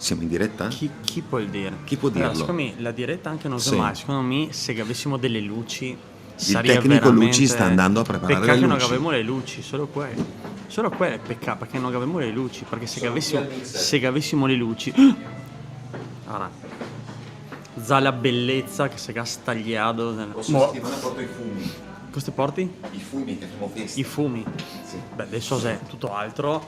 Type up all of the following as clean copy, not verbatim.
Siamo in diretta? Chi può dire? Chi può dirlo? Secondo me la diretta anche non so Sì. mai. Secondo me se avessimo delle luci Il sarebbe tecnico veramente... luci sta andando a preparare Peccato le che non luci. avevamo le luci, solo quello. Solo quello è peccato, perché non avevamo le luci. Perché se avessimo le luci... Allora, za la bellezza che si è stagliato. settimana porto i fumi. Cosa porti? I fumi che sono festi. I fumi. Sì. Beh, adesso è tutto altro.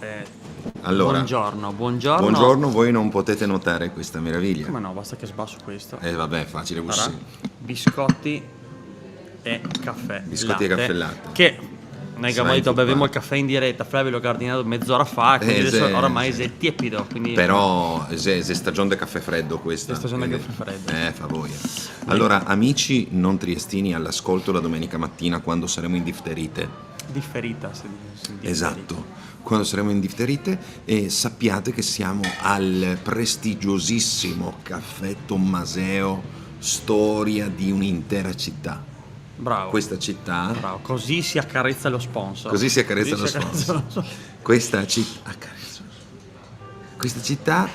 Allora, buongiorno. buongiorno, voi non potete notare questa meraviglia. Come no, basta che sbasso questo. Vabbè, facile così. Allora, biscotti e caffè. Biscotti e latte, caffè e latte. Che noi abbiamo Sai detto inzuppare. bevemo il caffè in diretta, Flavio l'ho cardinato mezz'ora fa, quindi adesso sì, oramai sì. è tiepido. Quindi Però è stagione del caffè freddo questa. È stagione del quindi- caffè freddo. Fa voglia. Allora, amici non triestini all'ascolto la domenica mattina quando saremo in difterite. differita. Se differita. Esatto, quando saremo in difterite, e sappiate che siamo al prestigiosissimo Caffè Tommaseo, storia di un'intera città. Bravo. Questa città, Bravo. Così si accarezza lo sponsor. così si accarezza lo Così si accarezza sponsor. lo sponsor. Questa città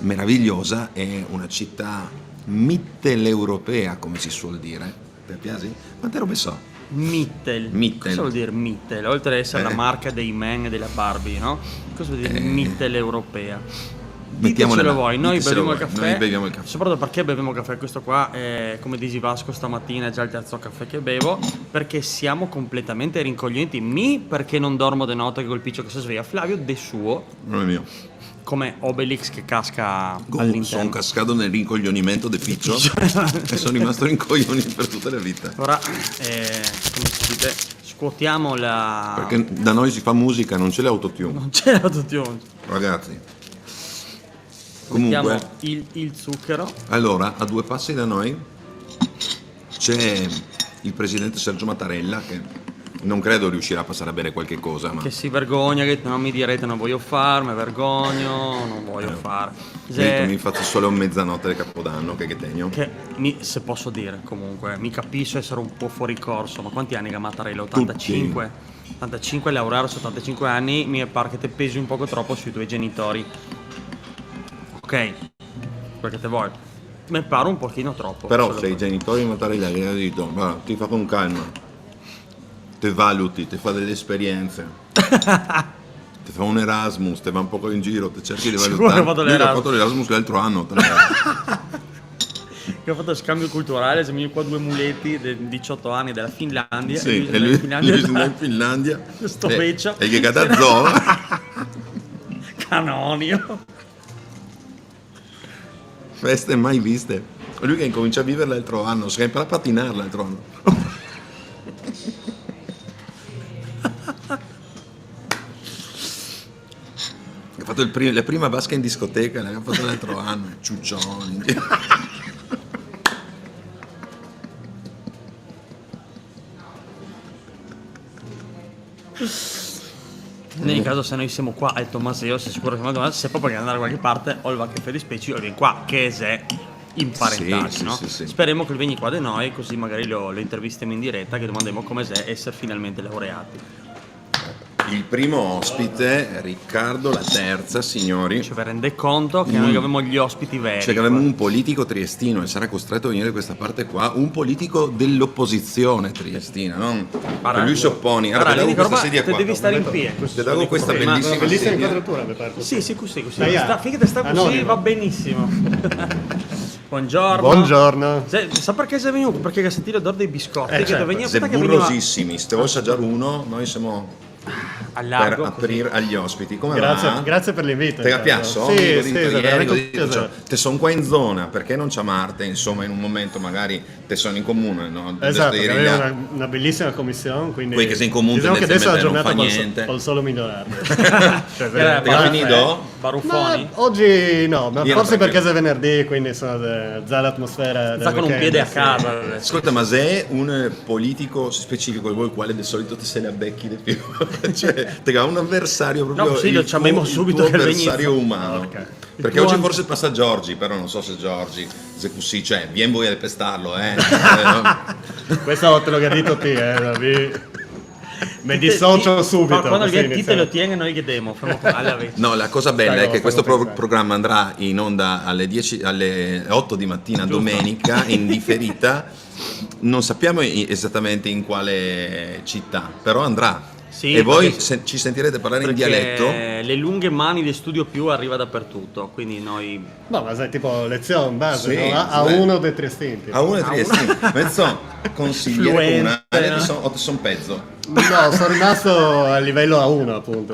meravigliosa è una città mitteleuropea, come si suol dire. Ti piace? Quante robe so? Mittel. Mittel. Cosa vuol dire Mittel? Oltre ad essere la marca dei men e della Barbie, no? Cosa vuol dire Mittel europea? Mettiamola Ditecelo là, voi, noi ditecelo beviamo il voi, caffè. noi beviamo il caffè. Soprattutto perché beviamo caffè, questo qua è, come dici Vasco stamattina, è già il terzo caffè che bevo, perché siamo completamente rincoglioniti. Perché non dormo de notte che col piccio che si sveglia, Flavio de suo, Non è mio. come Obelix che casca Sono all'interno. cascato nel rincoglionimento del piccio e sono rimasto rincoglionito per tutta la vita. Ora, come si dice, scuotiamo la... Perché da noi si fa musica, non c'è l'autotune. Non c'è l'autotune. Ragazzi. Mettiamo Comunque, il zucchero. allora, a due passi da noi c'è il presidente Sergio Mattarella, che non credo riuscirà a passare a bere qualche cosa, ma Che si vergogna, che non mi direte non voglio fare, mi vergogno, non voglio fare. mi faccio solo mezzanotte del Capodanno, che tegno. Se posso dire comunque, mi capisco essere un po' fuori corso, ma quanti anni che Mattarella? 85? 85, laureare su 85 anni, mi pare che te pesi un poco troppo sui tuoi genitori. Ok, quel che te vuoi. Mi pare un pochino troppo. Però solo se i genitori di Mattarella gli hanno detto, ma ti fa con calma, te valuti, te fa delle esperienze, te fa un Erasmus, te va un po' in giro, te cerchi di Sicuro valutare. che ho fatto Lui ha l'Erasmus. fatto l'Erasmus l'altro anno, tra l'altro. Che ho fatto il scambio culturale, siamo io qua due muletti di 18 anni della Finlandia. Sì, e lui è in Finlandia. Sto beccio. E che catazzo? Canonio. Feste mai viste. Lui che incomincia a vivere l'altro anno, si è imparato a pattinare l'altro anno. Ha fatto la prima vasca in discoteca, l'ha fatto l'altro anno, ciuccioni. In ogni caso, se noi siamo qua al Tommaseo, sei sicuro che siamo al Tommaseo, se proprio che andare da qualche parte, o il va caffè di specie, o vieni qua, che è imparentati, Sì, no? sì, sì. Speriamo che vieni qua da noi, così magari lo intervistiamo in diretta, che domandiamo come è essere finalmente laureati. Il primo ospite, Riccardo La Terza, signori. Cioè, vi rende conto che noi avevamo gli ospiti veri. Cioè che avevamo un politico triestino e sarà costretto a venire da questa parte qua, un politico dell'opposizione triestina, no? Guarda, Che lui si oppone. guarda, Allora, l'unica questa roba, sedia te qua. devi stare in piedi. Ti davo questa bellissima Bellissima sedia. inquadratura, mi pare. Sì, così. Dai, Figate, sta così, anonimo. va benissimo. Buongiorno. Buongiorno. Sa perché sei venuto? Perché hai sentito l'odore dei biscotti? Che certo. veniva, Se che veniva burrosissimi, se vuoi assaggiare uno, noi siamo al per largo. aprire agli ospiti. Come va? Grazie per l'invito. Te la intanto. piasso? Sì, è veramente un piacere. Te sono qua in zona, perché non chiamarti, insomma, in un momento magari te sono in comune, no? Esatto, Dovresti che dire, aveva una bellissima commissione, quindi Quelli che sei in comune diciamo che adesso è la tendenzialmente giornata non fa niente. col solo migliorare. Cioè, Era Te l'ha finito? Baruffoni? oggi no, ma Vieni forse tranquillo. perché è venerdì, quindi sono già l'atmosfera Sta del con un weekend, piede a sì. casa. Ascolta, ma se è un politico specifico con il quale di solito ti se ne abbecchi di più, cioè te ha un avversario proprio, No, sì, lo chiamiamo il subito tuo che avversario venite. umano. Ok. Perché Il oggi tuo- forse passa Giorgi, però non so se Giorgi, se così, cioè, vieni voi a pestarlo, Questo te l'ho detto te, David. Mi dissocio subito. Quando così viene ti te iniziamo. lo tieni e noi chiediamo. No, la cosa bella Stai è che go, questo stai go, stai. programma andrà in onda alle 8 di mattina domenica in differita. Non sappiamo esattamente in quale città, però andrà. Sì, E voi perché- ci sentirete parlare in Perché dialetto? le lunghe mani di Studio Più arriva dappertutto, quindi noi... No, ma sai, tipo lezione base, Sì, no? A beh. uno dei Triestini. A uno e Triestino. Mezzo consigliere Fluente, comunale no? di Son Pezzo. No, sono rimasto a livello A1 appunto.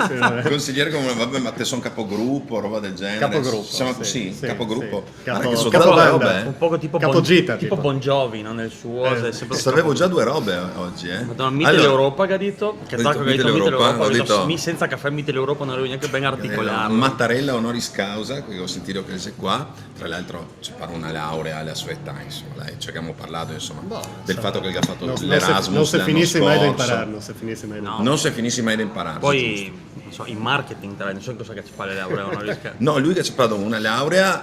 Sì, vabbè. Consigliere comunale, vabbè, ma te sono capogruppo, roba del genere. Capogruppo, Siamo, sì, sì, sì, capogruppo. sì. Guarda Capo- che sono capobanda. tante robe. Un poco tipo, Capogita, tipo tipo. Bon Jovi, no? Nel suo... è sempre Sapevo già due robe oggi, Madonna, Mite l'Europa che ha detto, che Ho detto tacco che ha detto Mite Mite l'Europa, l'Europa, ho ho detto detto- mi senza caffè Mite l'Europa non avevo neanche ben articolato. Mattarella honoris causa, che ho sentito che sei qua, tra l'altro ci parla una laurea alla sua età, insomma, dai, ci abbiamo parlato insomma, del fatto che ha fatto l'Erasmus non si l'anno finisce mai da scorso. imparare, non si finisce mai da No. imparare. Non si finissi mai da imparare. Poi, non so, in marketing, non so cosa che ci fa le laurea honoris causa. No, lui che ci ha fatto una laurea,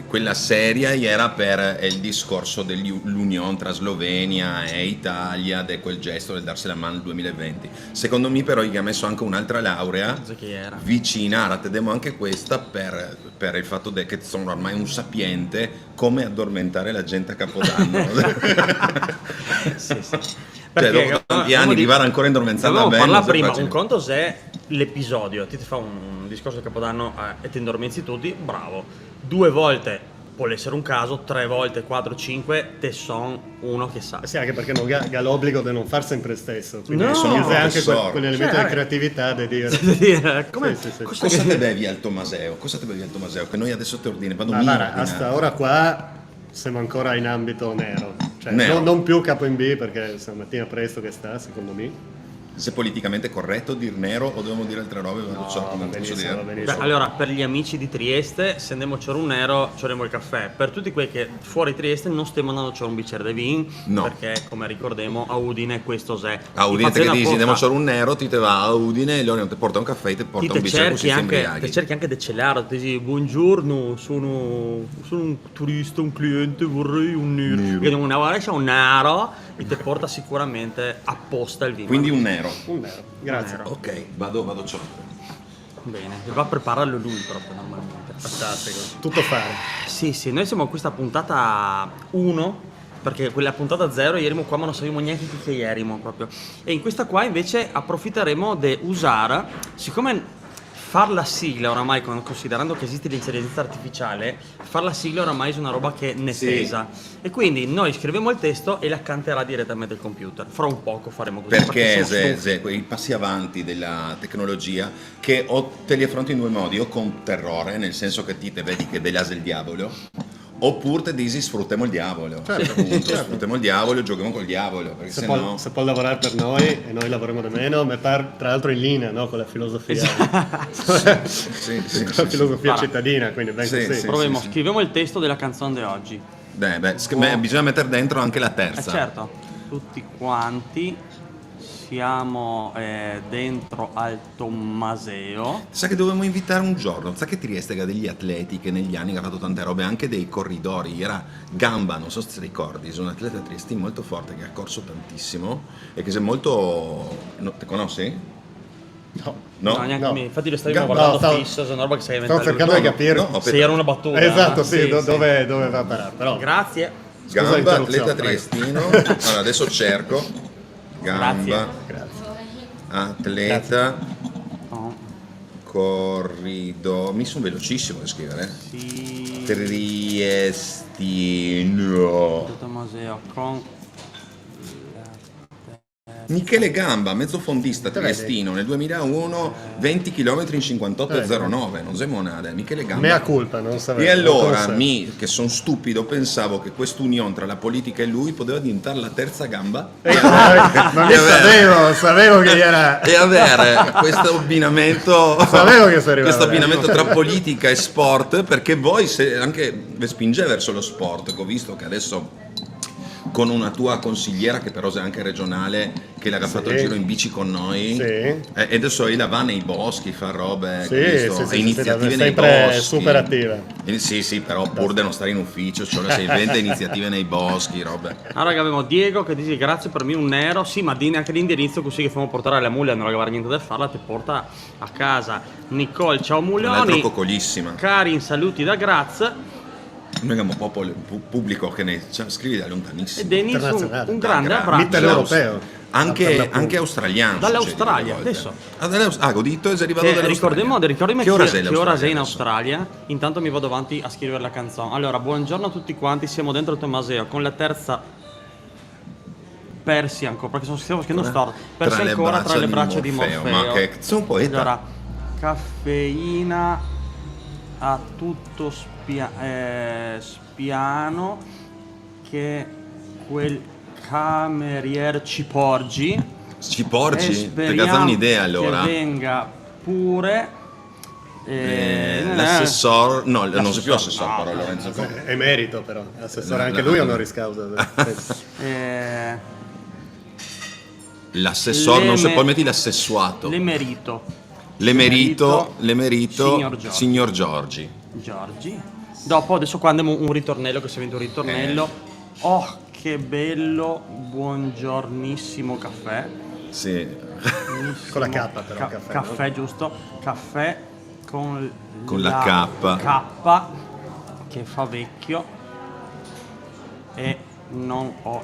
quella seria era per il discorso dell'unione tra Slovenia e Italia, di quel gesto del darsi la mano nel 2020. Secondo me però gli ha messo anche un'altra laurea Cosa che era? vicina, la tedemo anche questa per il fatto che sono ormai un sapiente come addormentare la gente a Capodanno. Sì, sì. Cioè, dopo tanti anni di vara ancora indormentata Dovevamo bene, parlare non è prima, facile. un conto se è l'episodio, ti fa un discorso di Capodanno e ti indormenzi tutti, bravo. 2 volte può essere un caso, 3 volte, 4, 5, te son uno che sa. Sì, anche perché non ha l'obbligo di non far sempre stesso. Quindi No. Sono un c'è anche professore. quell'elemento Cioè, di creatività di dire. Come, Sì, sì, sì. Cosa te bevi al Tommaseo? Cosa te bevi al Tommaseo? Che noi adesso te ordini, vado Ma mio guarda, a ordinare. sta ora qua siamo ancora in ambito nero. Cioè, Nero. non più capo in B perché stamattina presto che sta, secondo me. Se è politicamente corretto dir nero o dobbiamo dire altre robe, non lo so va come posso benissimo, dire. va benissimo. Beh, allora, per gli amici di Trieste, se andiamo a c'era un nero, c'eremo il caffè. Per tutti quelli che fuori Trieste non stiamo andando a c'era un bicchiere di vin, No. perché come ricordiamo a Udine questo è. A Udine che dici andiamo solo un nero, ti te va a Udine e loro ti porta un caffè e ti porta un bicchiere così ti te imbriaghi. cerchi anche di celare, ti dici buongiorno, sono un turista, un cliente, vorrei un nero. Quindi una volta c'è un nero e ti porta sicuramente apposta il vino. Quindi un nero. Un nero, grazie. Nero. Ok, vado ciò. Bene, va a prepararlo lui proprio normalmente. Fantastico, tutto fare. Sì, sì, noi siamo a questa puntata 1, perché quella puntata 0 erimo qua ma non sapevamo neanche chi che erimo proprio. E in questa qua invece approfitteremo di usare, siccome far la sigla oramai, considerando che esiste l'intelligenza artificiale, far la sigla oramai è una roba che ne Sì. pesa. E quindi noi scriviamo il testo e la canterà direttamente il computer. Fra un poco faremo così. Perché sono stufo. quei passi avanti della tecnologia che o te li affronti in due modi, o con terrore, nel senso che ti te vedi che beglias il diavolo, oppure te dici sfruttiamo il diavolo. Certo, Appunto, certo. sfruttiamo il diavolo, giochiamo col diavolo, perché Se se può, no... se può lavorare per noi e noi lavoriamo da meno, mi pare tra l'altro in linea, no, con la filosofia, Sì, sì, con sì, la filosofia Guarda. cittadina, quindi ben Sì, così. sì. Proviamo, scriviamo il testo della canzone di oggi. Bisogna mettere dentro anche la terza. Certo, tutti quanti siamo dentro al Tommaseo. Sa che dovevamo invitare un giorno, sa che Trieste ha degli atleti che negli anni ha fatto tante robe, anche dei corridori, era Gamba, non so se ti ricordi, è un atleta triestino molto forte che ha corso tantissimo e che sei molto... No, te conosci? No. No? Neanche No. me. Infatti lo stavi No, guardando stavo- fisso, se una roba che sei Stavo cercando di capire. No, Se era una battuta. Esatto, sì, Sì, dove va a parare. Però, Grazie. scusa Gamba, l'interruzione, atleta prego. triestino. Allora, adesso cerco. Gamba, Grazie. atleta, No, corrido. Mi sono velocissimo a scrivere. sì. Triestino. Tommaseo con Michele Gamba, mezzofondista Te vedi? triestino, nel 2001 20 km in 58,09, non siamo nada, Michele Gamba. Mea culpa, non sapevo. E allora, non che sono stupido, pensavo che quest'unione tra la politica e lui poteva diventare la terza gamba Ma mi sapevo che era... e avere questo abbinamento, Sapevo che si arrivava questo là. abbinamento tra politica e sport, perché voi anche vi spinge verso lo sport, che ho visto che adesso con una tua consigliera che però è anche regionale, che l'ha fatto il giro in bici con noi, Sì. E adesso lei la va nei boschi, fa robe, Sì, che ho visto, sì, iniziative nei sempre boschi. super attiva. Sì, però pur di non stare in ufficio, cioè sei 20 iniziative nei boschi, robe. Ah, raga, abbiamo Diego che dice grazie per me un euro. Sì, ma dì anche l'indirizzo così che fanno portare la muglia, non avere niente da farla, ti porta a casa. Nicole, ciao L'altro Mulioni. coccolissima. Karin, saluti da Graz. Noi abbiamo un po' pubblico che ne scrivi da E lontanissimo. Denis, Internazionale. un grande Grande. abbraccio. Mitteleuropeo. Anche australiano. Dall'Australia, succede adesso. delle volte. Godito è arrivato Che dall'Australia. ricordami Che ora sei che ora l'Australia sei in adesso? Australia. Intanto mi vado avanti a scrivere la canzone. Allora, buongiorno a tutti quanti, siamo dentro Tommaseo con la terza Persi ancora, perché stiamo scrivendo storto. Persi ancora tra le braccia di Morfeo. Ma che sei un poeta. Allora, caffeina a tutto spiano che quel camerier ci porgi. Ci E porgi? Ti speriamo cazzo un'idea allora. che venga pure L'assessor, no, non sei più assessore no, però Lorenzo. Emerito però, assessore No, anche no, lui no. honoris causa. L'assessore, non si può metti l'assessuato. l'emerito L'emerito Signor Giorgi. Giorgi. Dopo adesso qua andiamo un ritornello, che si vede un ritornello. Oh, che bello, buongiornissimo caffè. Sì. Con la K però, caffè, caffè, giusto? Caffè con la K. K che fa vecchio. E non ho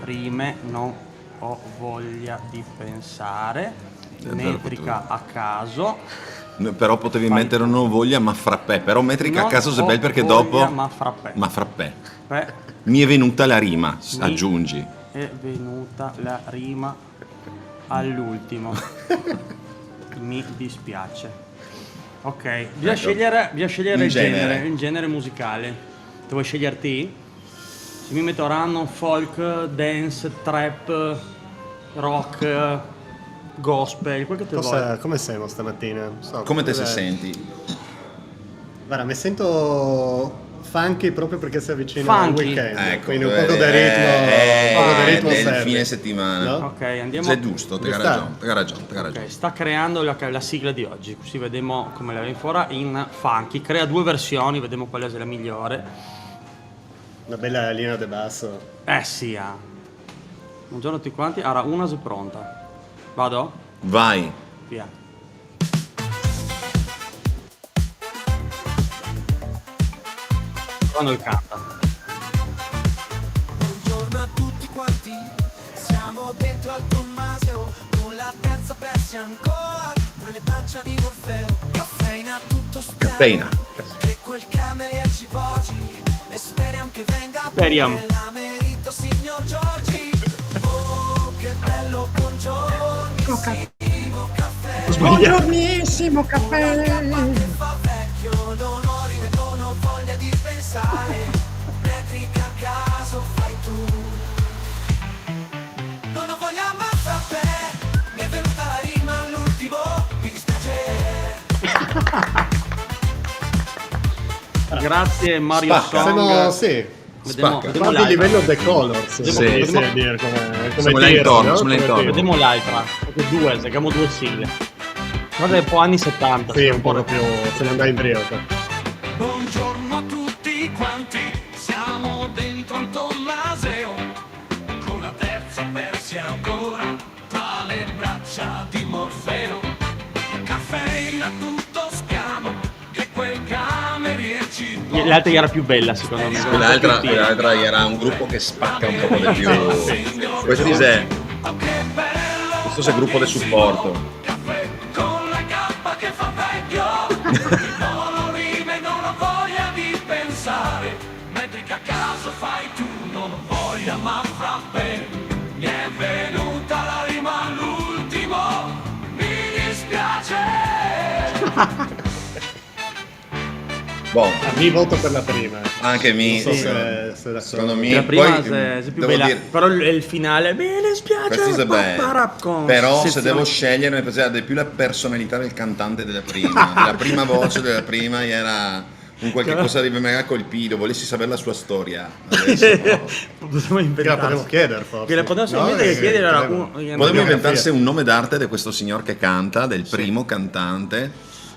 rime, non ho voglia di pensare. Metrica a caso. Però potevi mettere non ho voglia ma frappè. Però metrica a Non caso se ho bel perché voglia, dopo. ma frappè. Ma frappè. Beh, Mi è venuta la rima, aggiungi. è venuta la rima all'ultimo. Mi dispiace. Ok, bisogna scegliere il genere musicale. Te vuoi sceglierti? Se mi metto random, folk, dance, trap, rock, gospel, quel che te vuoi. Come siamo stamattina? Non so, Come te si cos'è? senti? Guarda, mi sento funky proprio perché si avvicina Funky. al weekend. Ecco, quindi un po' di ritmo del serve. fine settimana. No? Ok, andiamo. Sei giusto, te Sta. ha ragione. Ok, sta creando la sigla di oggi, così vediamo come la viene fuori in funky. Crea due versioni, vediamo quale è la migliore. Una bella linea di basso. Sì, ah. Buongiorno a tutti quanti. Allora, una è pronta. Vado? Vai. Via. Quando il canta. Buongiorno a tutti quanti, siamo dentro al Tommaseo, con la terza Persi ancora, tra le braccia di Morfeo, caffeina tutto Caffeina. e quel camerier ci porgi, e speriamo che venga Speriamo. pure l'amerito signor Giorgi. Oh, che bello, buongiornissimo caffè, Buongiornissimo caffè. che fa vecchio, non ho rime, non ho voglia di pensare, metrica a caso fai tu. Non ho voglia ma frappè, mi è venuta la rima all'ultimo, mi dispiace. Grazie Mario Spacca. Song. Sì. Vediamo, Spacca. vediamo Quasi l'altra. livello The Colors. Sì. come Vediamo- si dire, come Siamo là tiro, intorno, no? siamo là Come intorno. tiro. Vediamo l'altra. Perché due, cerchiamo due sigle. Guarda, è un po' anni 70. Sì, un po' più, se ne andrà in brioca. Buongiorno a tutti quanti, siamo dentro al Tommaseo, con la terza Persi ancora, tra le braccia di Morfeo, caffeina tutto schiamo, che quel camerier ci L'altra era più bella, secondo me. Quell'altra era un gruppo che spacca un po' di più. Questo è il gruppo del supporto. caffè con la K che fa vecchio, non ho rime, non ho voglia di pensare, metrica a caso fai tu, non ho voglia ma frappè, mi è venuta la rima all'ultimo, mi dispiace. Boh, Mi voto per la prima. anche mi. Non so se d'accordo. Secondo me. La prima poi, è più devo bella. dire, Però il finale, mi dispiace. questo è bello. con Però se sezione- devo scegliere mi piaceva di più la personalità del cantante della prima. La prima voce della prima era un qualche cosa che mi ha colpito, volessi sapere la sua storia. Adesso, no. Potremmo Che la inventarsi. potevo chiedere forse. Che la potevo solamente No, che chiedere era potremmo- Potremmo inventarsi un nome d'arte di questo signor che canta, del primo cantante,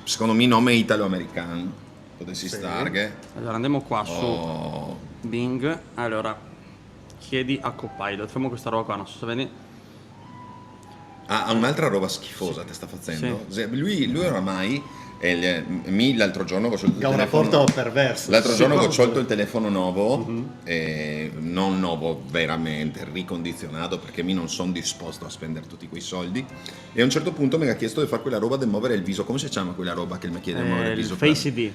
secondo me nome italo-americano, potessi starghe. Allora andiamo qua su Oh, Bing, allora chiedi a Copilot, facciamo questa roba qua, non so se vedi. ha un'altra roba schifosa te sta facendo. Lui oramai, l'altro giorno ho sciolto il Ha un telefono. rapporto perverso. L'altro giorno ho Sì. sciolto il telefono nuovo, non nuovo veramente, ricondizionato, perché mi non sono disposto a spendere tutti quei soldi. E a un certo punto mi ha chiesto di fare quella roba di muovere il viso. Come si chiama quella roba che mi chiede di muovere il Il viso? Face ID.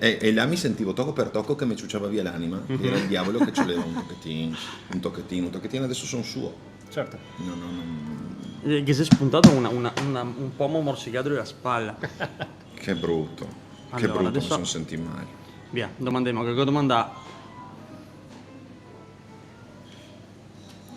E là mi sentivo tocco per tocco che mi ciucciava via l'anima. Era il diavolo che ci voleva un tocchettino. Adesso sono suo. Certo. Che si è spuntato un pomo morsicato alla spalla. Che brutto. Che Allora, brutto, mi adesso- sono sentito male. Via, domandiamo, che domanda...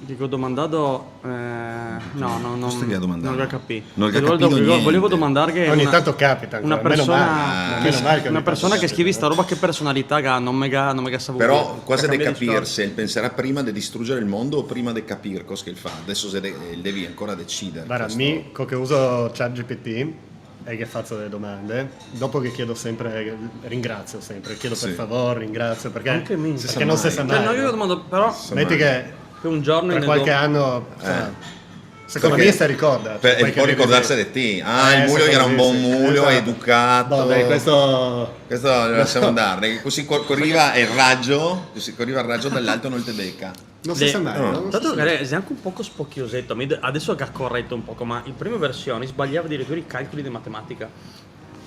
Dico domandato... no, Cosa devi domandare? non lo capì. Non ho capito niente. Volevo domandare che Ogni tanto capita ancora, una meno persona, male, meno male che ogni una persona tanto che scrivi sta capita. roba, che personalità ha, non mega saputo. Però quasi Per di cambiare capire discorso. se il penserà prima di distruggere il mondo o prima di capire cosa che fa. Adesso se devi ancora decidere. Guarda, questo. mi che uso ChatGPT e che faccio delle domande, dopo che chiedo sempre, ringrazio sempre, chiedo per Sì. favore, ringrazio, perché, Anche me. perché non si sa Cioè, mai. no, io no? domando, però Metti che che un giorno per ne qualche do- anno, insomma, secondo Perché- me si ricorda. E può ricordarsi di te. Il mulo era un buon mulo, educato. Vabbè, questo... Questo lo lasciamo andare. Così corriva il raggio, così corriva il raggio dall'alto non te becca. Non si sa mai, no. no? Non si Tanto sa che mai. è anche un poco spocchiosetto. Adesso che ha corretto un poco, ma in prime versioni sbagliava addirittura i calcoli di matematica.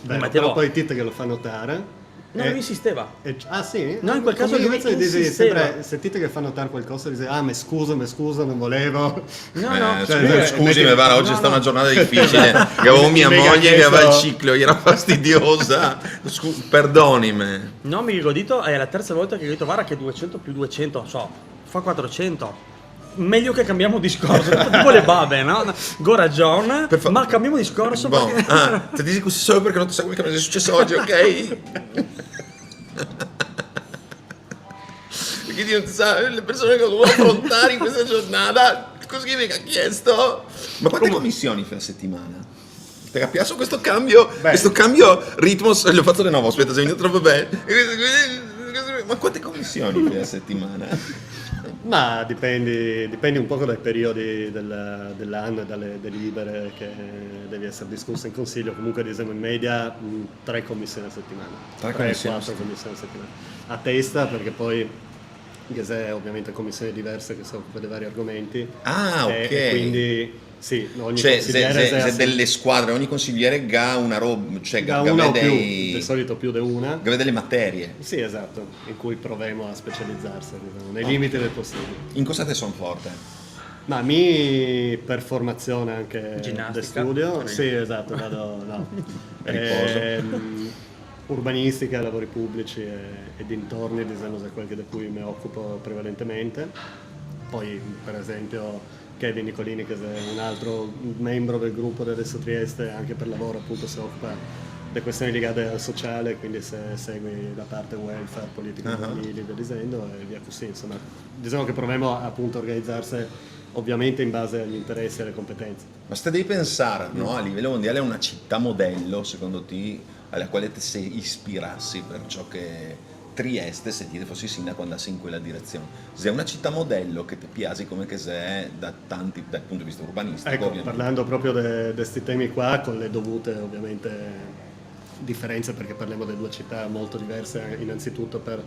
Beh, mettevo- però poi il Tite che lo fa notare. No, e- lui insisteva. Ah sì? No, in quel caso Come lui invece dici insisteva. sempre, sentite che fa notare qualcosa, dice mi scuso, non volevo. No, cioè, Scusi, metti- Vara, oggi no, è stata no. una giornata difficile. Che avevo mia Mega moglie che aveva il chiesto- ciclo, gli era fastidiosa. Perdonimi. No, mi ricordo, è la terza volta che ho detto, guarda che 200 più 200, non so, fa 400. Meglio che cambiamo discorso, tipo le babe, no? Gora John, ma cambiamo discorso Boh, perché... ti dici così solo perché non ti sai quel che mi è successo oggi, ok? Perché non ti sa le persone che ho dovuto affrontare in questa giornata, così mi ha chiesto. Ma quante commissioni fai a settimana? Ti capisci questo cambio? Beh. Questo cambio ritmo, lo faccio di nuovo, aspetta, sei venuto troppo bene. Ma quante commissioni fai a settimana? Ma dipende un po' dai periodi dell'anno e dalle delibere che devi essere discusse in consiglio. Comunque diciamo in media 3 commissioni a settimana. 3 commissioni a 4 commissioni a settimana. A testa, perché poi Gesè è ovviamente commissioni diverse che si occupa dei vari argomenti. Ah, ok. E quindi sì, ogni Cioè, consigliere se delle squadre, ogni consigliere ha una roba, cioè da ha una o più, dei, di solito più di una. ha delle materie. Sì, esatto, in cui proviamo a specializzarsi, diciamo, nei limiti del possibile. In cosa te sono forte? Ma per formazione anche Ginnastica. di studio, sì esatto, vado no. Riposo. Urbanistica, lavori pubblici e dintorni, diciamo, è quel di cui mi occupo prevalentemente. Poi per esempio Kevin Nicolini, che è un altro membro del gruppo del Adesso Trieste, anche per lavoro appunto si occupa delle questioni legate al sociale, quindi se segui la parte welfare, politica giovanili, via dicendo, e via così, insomma. Diciamo che proviamo appunto a organizzarsi ovviamente in base agli interessi e alle competenze. Ma se devi pensare, no, a livello mondiale è una città modello, secondo te, alla quale te sei ispirassi per ciò che Trieste, se ti fossi sindaco, andasse in quella direzione. Se è una città modello che ti piace come che sei dal punto di vista urbanistico, Ecco, ovviamente. parlando proprio di questi temi qua, con le dovute ovviamente differenze, perché parliamo di due città molto diverse, innanzitutto per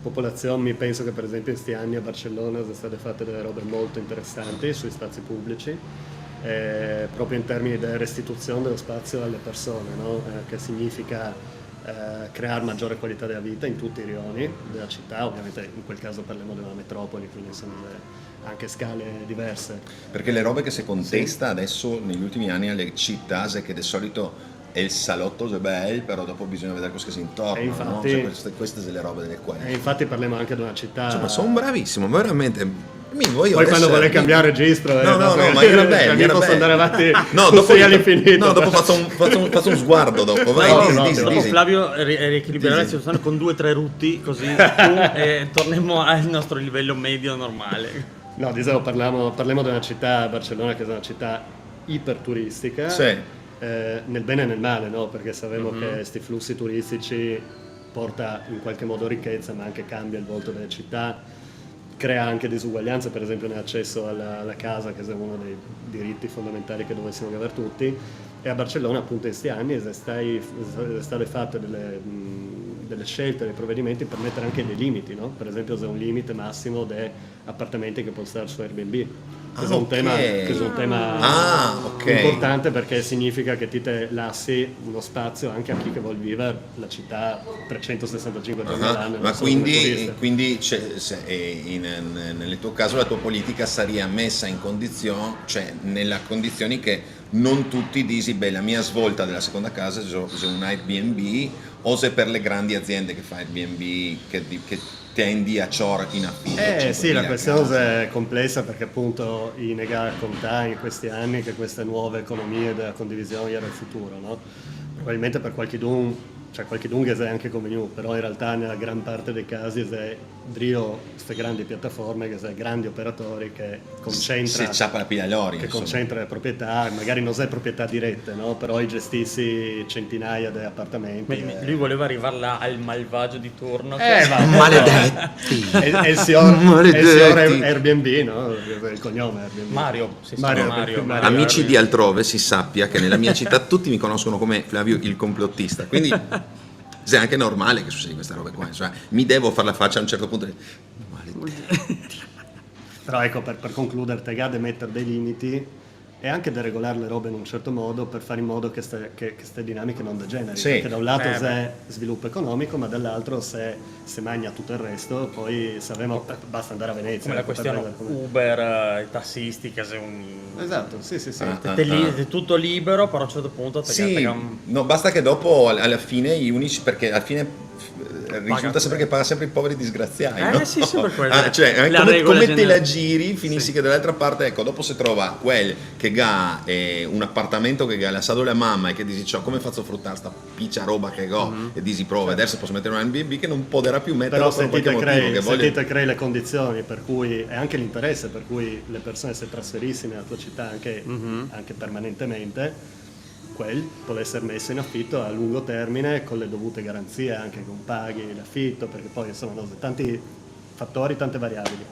popolazione, penso che per esempio in questi anni a Barcellona sono state fatte delle robe molto interessanti sui spazi pubblici, proprio in termini di restituzione dello spazio alle persone, no? Che significa creare maggiore qualità della vita in tutti i rioni della città, ovviamente in quel caso parliamo della metropoli, quindi sono anche scale diverse. Perché le robe che si contesta adesso negli ultimi anni alle città è che di solito è il salotto è bello, però dopo bisogna vedere cosa che si intorno, E infatti- no? Cioè, queste sono le robe delle quali. E infatti parliamo anche di una città... Insomma, sono bravissimo, veramente. Voglio Poi quando essere- vuole cambiare registro, No, ma era bello, mi era posso bello. andare avanti No, così all'infinito. No, dopo faccio un sguardo dopo. Vai, No, disi, no, disi, no. Dopo disi. Flavio riequilibrerà la Disi. situazione con 2-3 rutti, così e torniamo al nostro livello medio normale. No, dicevo, parliamo di una città, Barcellona, che è una città iperturistica, Sì. nel bene e nel male, no? Perché sappiamo che questi flussi turistici porta in qualche modo ricchezza, ma anche cambia il volto delle città, crea anche disuguaglianze, per esempio nell'accesso alla casa, che è uno dei diritti fondamentali che dovessimo avere tutti, e a Barcellona appunto in questi anni sono state fatte delle scelte, dei provvedimenti per mettere anche dei limiti, no? Per esempio c'è un limite massimo di appartamenti che può stare su Airbnb. Questo ok. è un tema ok. importante, perché significa che ti te lasci uno spazio anche a chi che vuole vivere la città 365 giorni all'anno. Ma non solo come turista. quindi nel tuo caso la tua politica sarebbe messa in condizione, cioè nella condizioni che non tutti dici, beh, la mia svolta della seconda casa è un Airbnb, o se per le grandi aziende che fa Airbnb che tendi a ciò in affitto. Sì, la 5.000 questione case. è complessa, perché appunto i negare contare in questi anni che queste nuove economie della condivisione era il futuro, no? Probabilmente per qualche che è anche come noi, però in realtà nella gran parte dei casi è drio queste grandi piattaforme, che sono grandi operatori che Se ciappa la piglialori, che insomma. concentra le proprietà, magari non è proprietà dirette, no? Però i gestissi centinaia di appartamenti. Lui voleva arrivare là al malvagio di turno. Maledetti. È il signor Maledetti. Airbnb, no? Il cognome è Airbnb. Mario, si Mario, chiama Mario. Mario. Amici di altrove, si sappia che nella mia città tutti mi conoscono come Flavio il complottista, quindi è anche normale che succeda queste robe qua, cioè, mi devo fare la faccia a un certo punto Però ecco, per concludere, Tegade mettere dei limiti e anche deregolare le robe in un certo modo, per fare in modo che queste dinamiche non degenerino. Sì. Perché da un lato Beh, c'è sviluppo economico, ma dall'altro se magna tutto il resto, poi sappiamo, basta andare a Venezia. Come la per questione vedere come- Uber, i tassisti, che sei un... Esatto, sì. È tutto libero, però a un certo punto sì, no, basta che dopo alla fine gli unici, perché alla fine risulta sempre che paga sempre i poveri disgraziati, no? sì, sempre quello. Cioè, La come regola te la generale. giri, finisci Sì. che dall'altra parte, ecco, dopo se trova quel che ha un appartamento che ha lasciato la mamma e che dici, ciò, come faccio a fruttare sta piccia roba che ho, e dici prova, adesso posso mettere un Airbnb che non potrà più metterlo Però per qualche motivo che voglia. crei le condizioni per cui, e anche l'interesse per cui le persone si trasferissero nella tua città anche permanentemente, quel può essere messo in affitto a lungo termine con le dovute garanzie, anche con paghi l'affitto, perché poi insomma sono tanti fattori, tante variabili.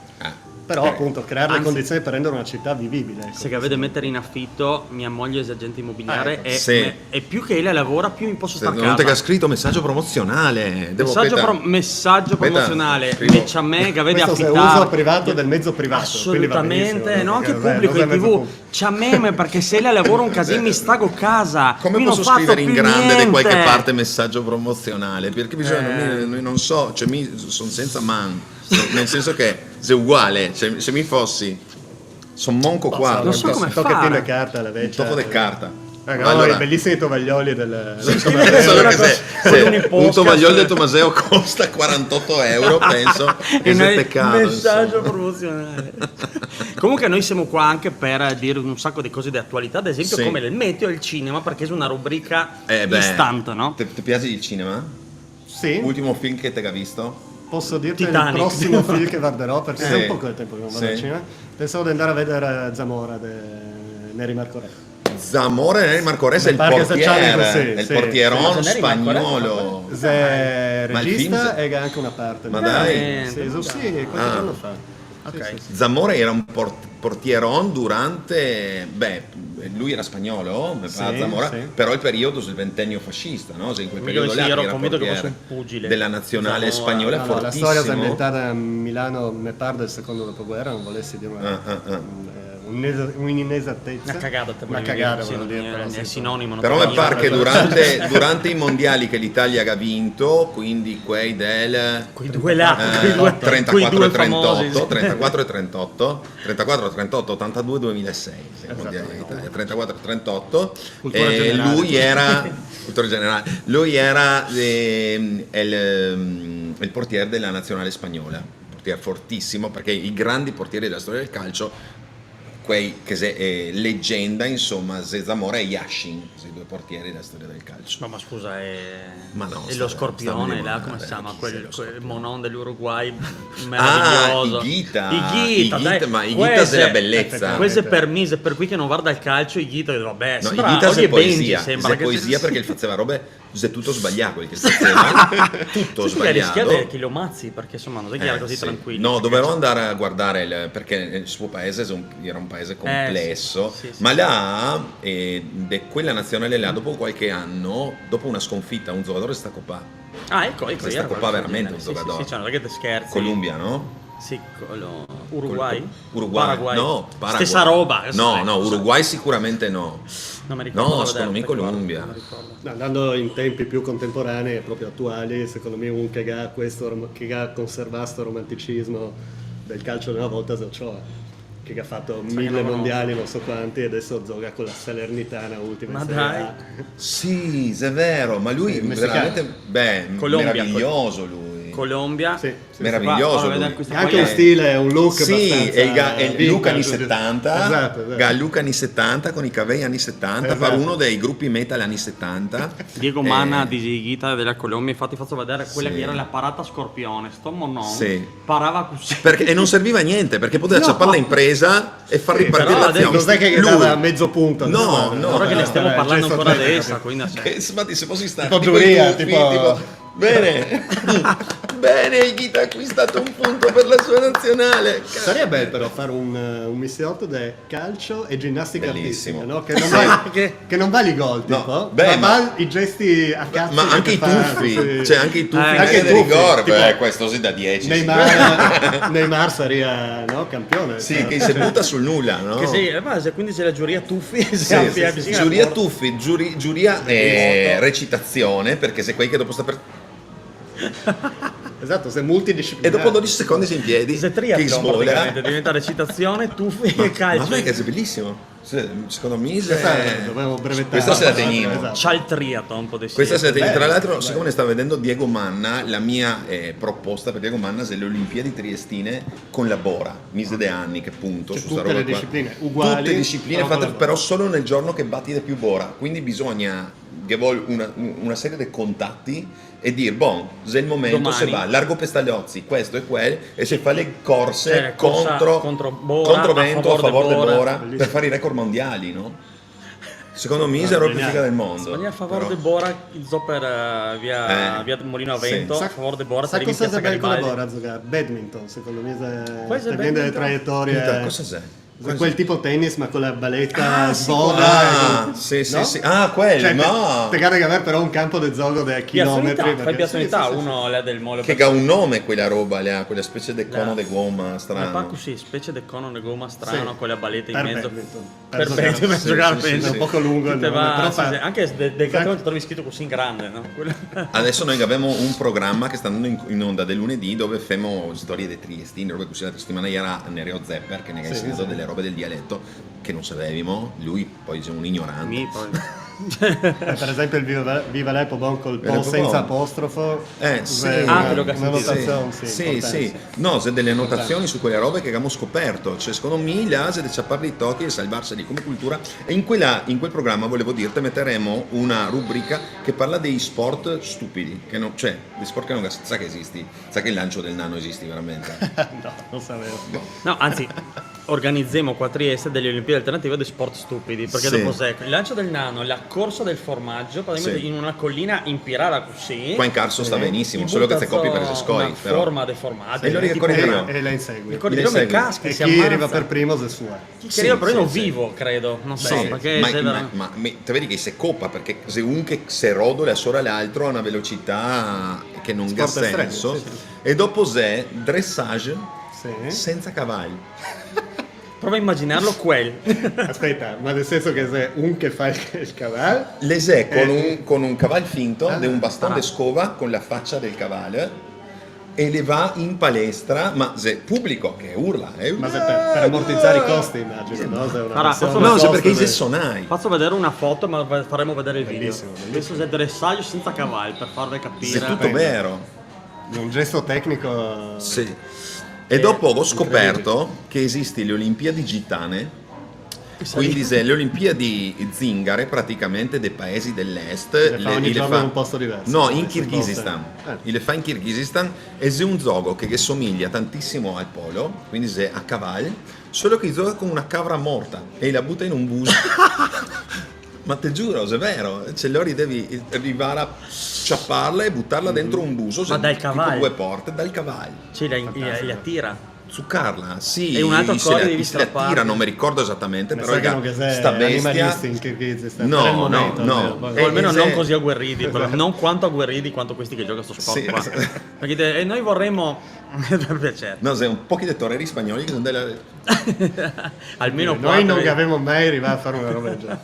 Però appunto creare le Anzi, condizioni per rendere una città vivibile. ecco. Se che avete mettere in affitto, mia moglie è agente immobiliare ecco. e più che lei lavora, più mi posso Se far non te che ha casa. scritto messaggio promozionale, Messaggio Aspetta, promozionale, scrivo. invece a me che avete Questo è affittato uso privato del mezzo privato. quindi va assolutamente, benissimo, no, anche perché pubblico non in è mezzo TV pubblico. c'ha meme, perché se lei lavora un casino mi stago casa. come Qui non posso faccio scrivere in più grande di qualche niente. parte messaggio promozionale? Perché bisogna, non so, cioè sono senza man, nel senso che se è uguale, se mi fossi, sono monco qua, non so come un tochettino fare. di carta alla un vecchia. tocco di carta. I bellissimi tovaglioli del Solo una che cosa- con un un podcast. tovagliolo del Tomaseo costa 48 euro, penso, E che noi- è peccato. messaggio insomma. promozionale. Comunque noi siamo qua anche per dire un sacco di cose di attualità, ad esempio Sì. come il meteo e il cinema, perché è una rubrica Beh, istante, no? Ti piace il cinema? Sì, Ultimo film che ti ha visto? posso dirti Titanic. il prossimo film che guarderò, perché Sì. è un po' di tempo che non vado Sì. al cinema. Pensavo di andare a vedere Zamora di Neri Marco Re. Zamora Neri Marco Re è il pare che sia portiere, Charlie, sì, è il sì. portieron Sì, Neri Marco Re. spagnolo. È Ma il regista film- e ha anche una parte. Ma di- dai. Sì, qualche giorno fa. Ok. Zamora era un portieron durante, lui era spagnolo, mi pare, Sì, Zamora, sì. però il periodo del ventennio fascista, no? Se in quel periodo là ero era convinto che portiere fosse un pugile. della nazionale Zamora. spagnola, No, no, la fortissimo. storia è ambientata a Milano, mi pare del secondo dopoguerra, non volessi dire un'inesattezza. Una cagata, te Una volevi cagata, dire, volevo sì, dire, però è sì. sinonimo. non Però fa mi pare che niente. durante i mondiali che l'Italia ha vinto, quindi quei del Quei due là, quei due- 34 due e 38, famosi, sì. 34 e 38, 34 e 38, 82 2006, sì, Esatto. mondiali d'Italia, 34 e 38. Cultura E generale. lui era cultura generale. Lui era il portiere della nazionale spagnola. che è fortissimo, perché i grandi portieri della storia del calcio, quei che leggenda, insomma, Zamora e Yashin, i due portieri della storia del calcio. Ma scusa, Ma no, e lo sta Scorpione, là, limonare, come si chiama? chi Quel sia lo Scorpione? Monon dell'Uruguay meraviglioso. Higuita, ma Higuita Queste- della bellezza. Questo per cui che non guarda il calcio, Higuita, vabbè, No, sembra Higuita Oli è e Benji, poesia, sembra è che poesia perché il faceva robe, è tutto sbagliato quel che faceva, tutto sì, che rischia sbagliato. che lo mazzi, perché insomma non è che era così Sì. tranquillo. No, dovevo andare a guardare perché il suo paese era un paese complesso, sì, sì. ma là, quella nazionale là, dopo qualche anno, dopo una sconfitta, un giocatore sta copà. Ecco, Si era sta copà qualcosa veramente del un genere. giocatore. Sì, cioè, non è che te scherzi. Colombia, no? Sì, Uruguay? Uruguay? Paraguay? No, Paraguay. Stessa roba. No, Uruguay sicuramente no. Non mi ricordo. No, devo secondo me vederlo, Colombia. non mi ricordo. Andando in tempi più contemporanei e proprio attuali, secondo me un che ha che ha conservato questo romanticismo del calcio di una volta è Ochoa, che ha fatto che 1000 non lo mondiali, non so quanti, e adesso gioca con la Salernitana ultima Ma in Serie dai. A. Sì, è vero, ma lui Sì, messicano. veramente, Colombia, meraviglioso lui. Colombia. Sì, sì, Meraviglioso Guarda, lui. questo E anche qua un è- stile, un look Sì, abbastanza è il Luca anni vintage, 70, esatto. Luca anni 70 con i cavei anni 70, fa Esatto. uno dei gruppi metal anni 70. Diego Manna di Higuita della Colombia, infatti faccio vedere quella Sì. che era la parata Scorpione, sto monon, Sì. parava così. E non serviva a niente, perché poteva ciapparla in presa e far ripartire però l'azione. Non sai che Lui- dava mezzo punto. No, no. Ora che ne stiamo il parlando gesto ancora tecnico. adesso, quindi Infatti se fossi stato Tipo tipo i giuria, Tuffi, tipo- bene, bene, Higuita ha acquistato un punto per la sua nazionale. Sarebbe però fare un missiotto di calcio e ginnastica Bellissimo. artistica, no? Che non va i gol, No, tipo, beh, ma ma- va i gesti a cazzo. Ma anche che i fa, tuffi, sì. cioè anche i tuffi in anche area i di tuffi, rigore, tipo- beh, questo sì da 10. Neymar sarebbe, no, campione. Sì, cioè. che si butta sul nulla, no? che sì, base, quindi c'è la giuria Tuffi, Sì, giuria tuffi, giuria recitazione, perché sei quei che dopo sta per... Esatto, sei multidisciplinare. E dopo 12 secondi sei in piedi, Se che triathlon svola. praticamente, diventa recitazione, Tuffi e Ma calcio. sai che è bellissimo? Secondo me Dovevo brevettare. questa se la teniamo. Esatto. C'ha il triathlon, potessi Questa dire. sera, tra bello, l'altro, bello. siccome sta vedendo Diego Manna, la mia proposta per Diego Manna è le Olimpiadi triestine con la Bora, mise de anni che punto Cioè, su sta tutte roba le qua. discipline uguali, Tutte discipline però con fatte la Bora. però solo nel giorno che batti di più Bora, quindi bisogna che vuol una serie di contatti e dire, bon, se è il momento, Domani. se va, largo Pestagliozzi, questo e quel, e si fa le corse corsa contro contro vento, a favore di Bora, Bellissimo. per fare i record mondiali, no? Secondo me è la roba più figa del mondo. Sbaglia a favore però. di Bora, il Zopper via Molino a sì. Vento, a favore di Bora, Sai arrivi in cosa piazza sarebbe con la Garibaldi. Bora a giocare? Badminton, secondo me, Questo è se viene delle badminton? traiettorie. Cosa sei? Quel tipo tennis ma con la baletta Ah, sboda. sì, sì, no? sì. Ah, quello, Cioè, no. te che avere però un campo di gioco da Piazza chilometri. Unità, fai perché- Piazza sì, Unità, sì, sì, sì. uno là del molo. Che ha un nome quella roba, le ha quella specie di cono di gomma Ma strano. così, specie di cono di gomma strano Sì. con la baletta in Per mezzo. badminton. Per giocare. badminton, per Sì, giocare sì, sì, penso. è un poco lungo il Te nome, va- però sì, fa- sì, anche del cartone ti trovi scritto così in grande, no? Adesso noi abbiamo un programma che sta andando in onda del lunedì dove famo storie dei triestini, robe così. La settimana era Nereo Zepper che ne ha Sì, insegnato sì. delle robe del dialetto che non sapevamo, lui poi è un ignorante. Mi poi. Per esempio il Viva l'Epo Bon col Viva po' l'Epo senza Bon. apostrofo. Sì. Ah, quello che ha una sentito. notazione, Sì, importante. sì. No, c'è delle annotazioni su quelle robe che abbiamo scoperto. Cioè, secondo me, l'ase di ciapparli i tocchi e salvarseli come cultura. E in quel programma, volevo dirti, metteremo una rubrica che parla dei sport stupidi. Che non, cioè, dei sport che non sa che esisti. Sa che il lancio del nano esisti veramente. No, non sapevo. No, anzi, organizziamo qua a Trieste delle Olimpiadi alternative di sport stupidi, perché Sì. dopo c'è il lancio del nano, la corsa del formaggio, praticamente Sì. in una collina in Pirara così. Qua in Carso sta benissimo, in solo che se buttazzo copi per le scoi. una Però. forma di formaggio. E allora tipo che corri una- io? E la insegui. Ricordi Mi di come segui. caschi E si chi ammazza. arriva per primo se sua. Chi Sì, arriva per primo sì, vivo, credo. Non so, Sì, perché ma, se vera- te vedi che se copa perché se un che se rodola sopra l'altro ha una velocità che non ha Sport estremo, senso sì, sì. e dopo c'è dressage Sì. senza cavalli. prova a immaginarlo quel. Aspetta, ma nel senso che se un che fa il cavallo. L'esè con un cavallo finto Ah. di un bastone di scova con la faccia del cavallo e le va in palestra, ma se pubblico che urla, Ma se per ammortizzare i costi, immagino, no? Se è una Allora, versione posso- no, se costo perché i del- sonai. Faccio vedere una foto, ma faremo vedere il video. Bellissimo, bellissimo. Questo è dressaggio senza cavalli, per farvi capire. Se è tutto vero. un gesto tecnico. Sì. E dopo ho scoperto che esistono le Olimpiadi gitane, quindi le Olimpiadi zingare praticamente dei paesi dell'est. Le fa ogni giorno in un posto diverso. No, in Queste Kirghizistan. cose. Le fa in Kirghizistan e c'è un gioco che somiglia tantissimo al polo, quindi è a cavallo, solo che gioca con una capra morta e la butta in un buso. Ma te giuro, è vero, cioè loro devi arrivare a sciapparla e buttarla dentro un buso. Ma dal tipo cavallo? 2 porte, dal cavallo. Sì, la tira. Succarla, sì, E un altro se accordo la, devi se la strapparla. tira, non mi ricordo esattamente, Mi però sa che non raga, che sei sta bestia. animalisti in Kirghizistan. No, per il momento, no. almeno. O almeno E non se- così agguerriti, però non quanto agguerriti quanto questi che giocano sto sport Sì, qua. esatto. Perché noi vorremmo per piacere. No, sei un po' di toreri spagnoli che sono delle... Almeno Noi non 4. avevamo mai arrivato a fare una roba del genere.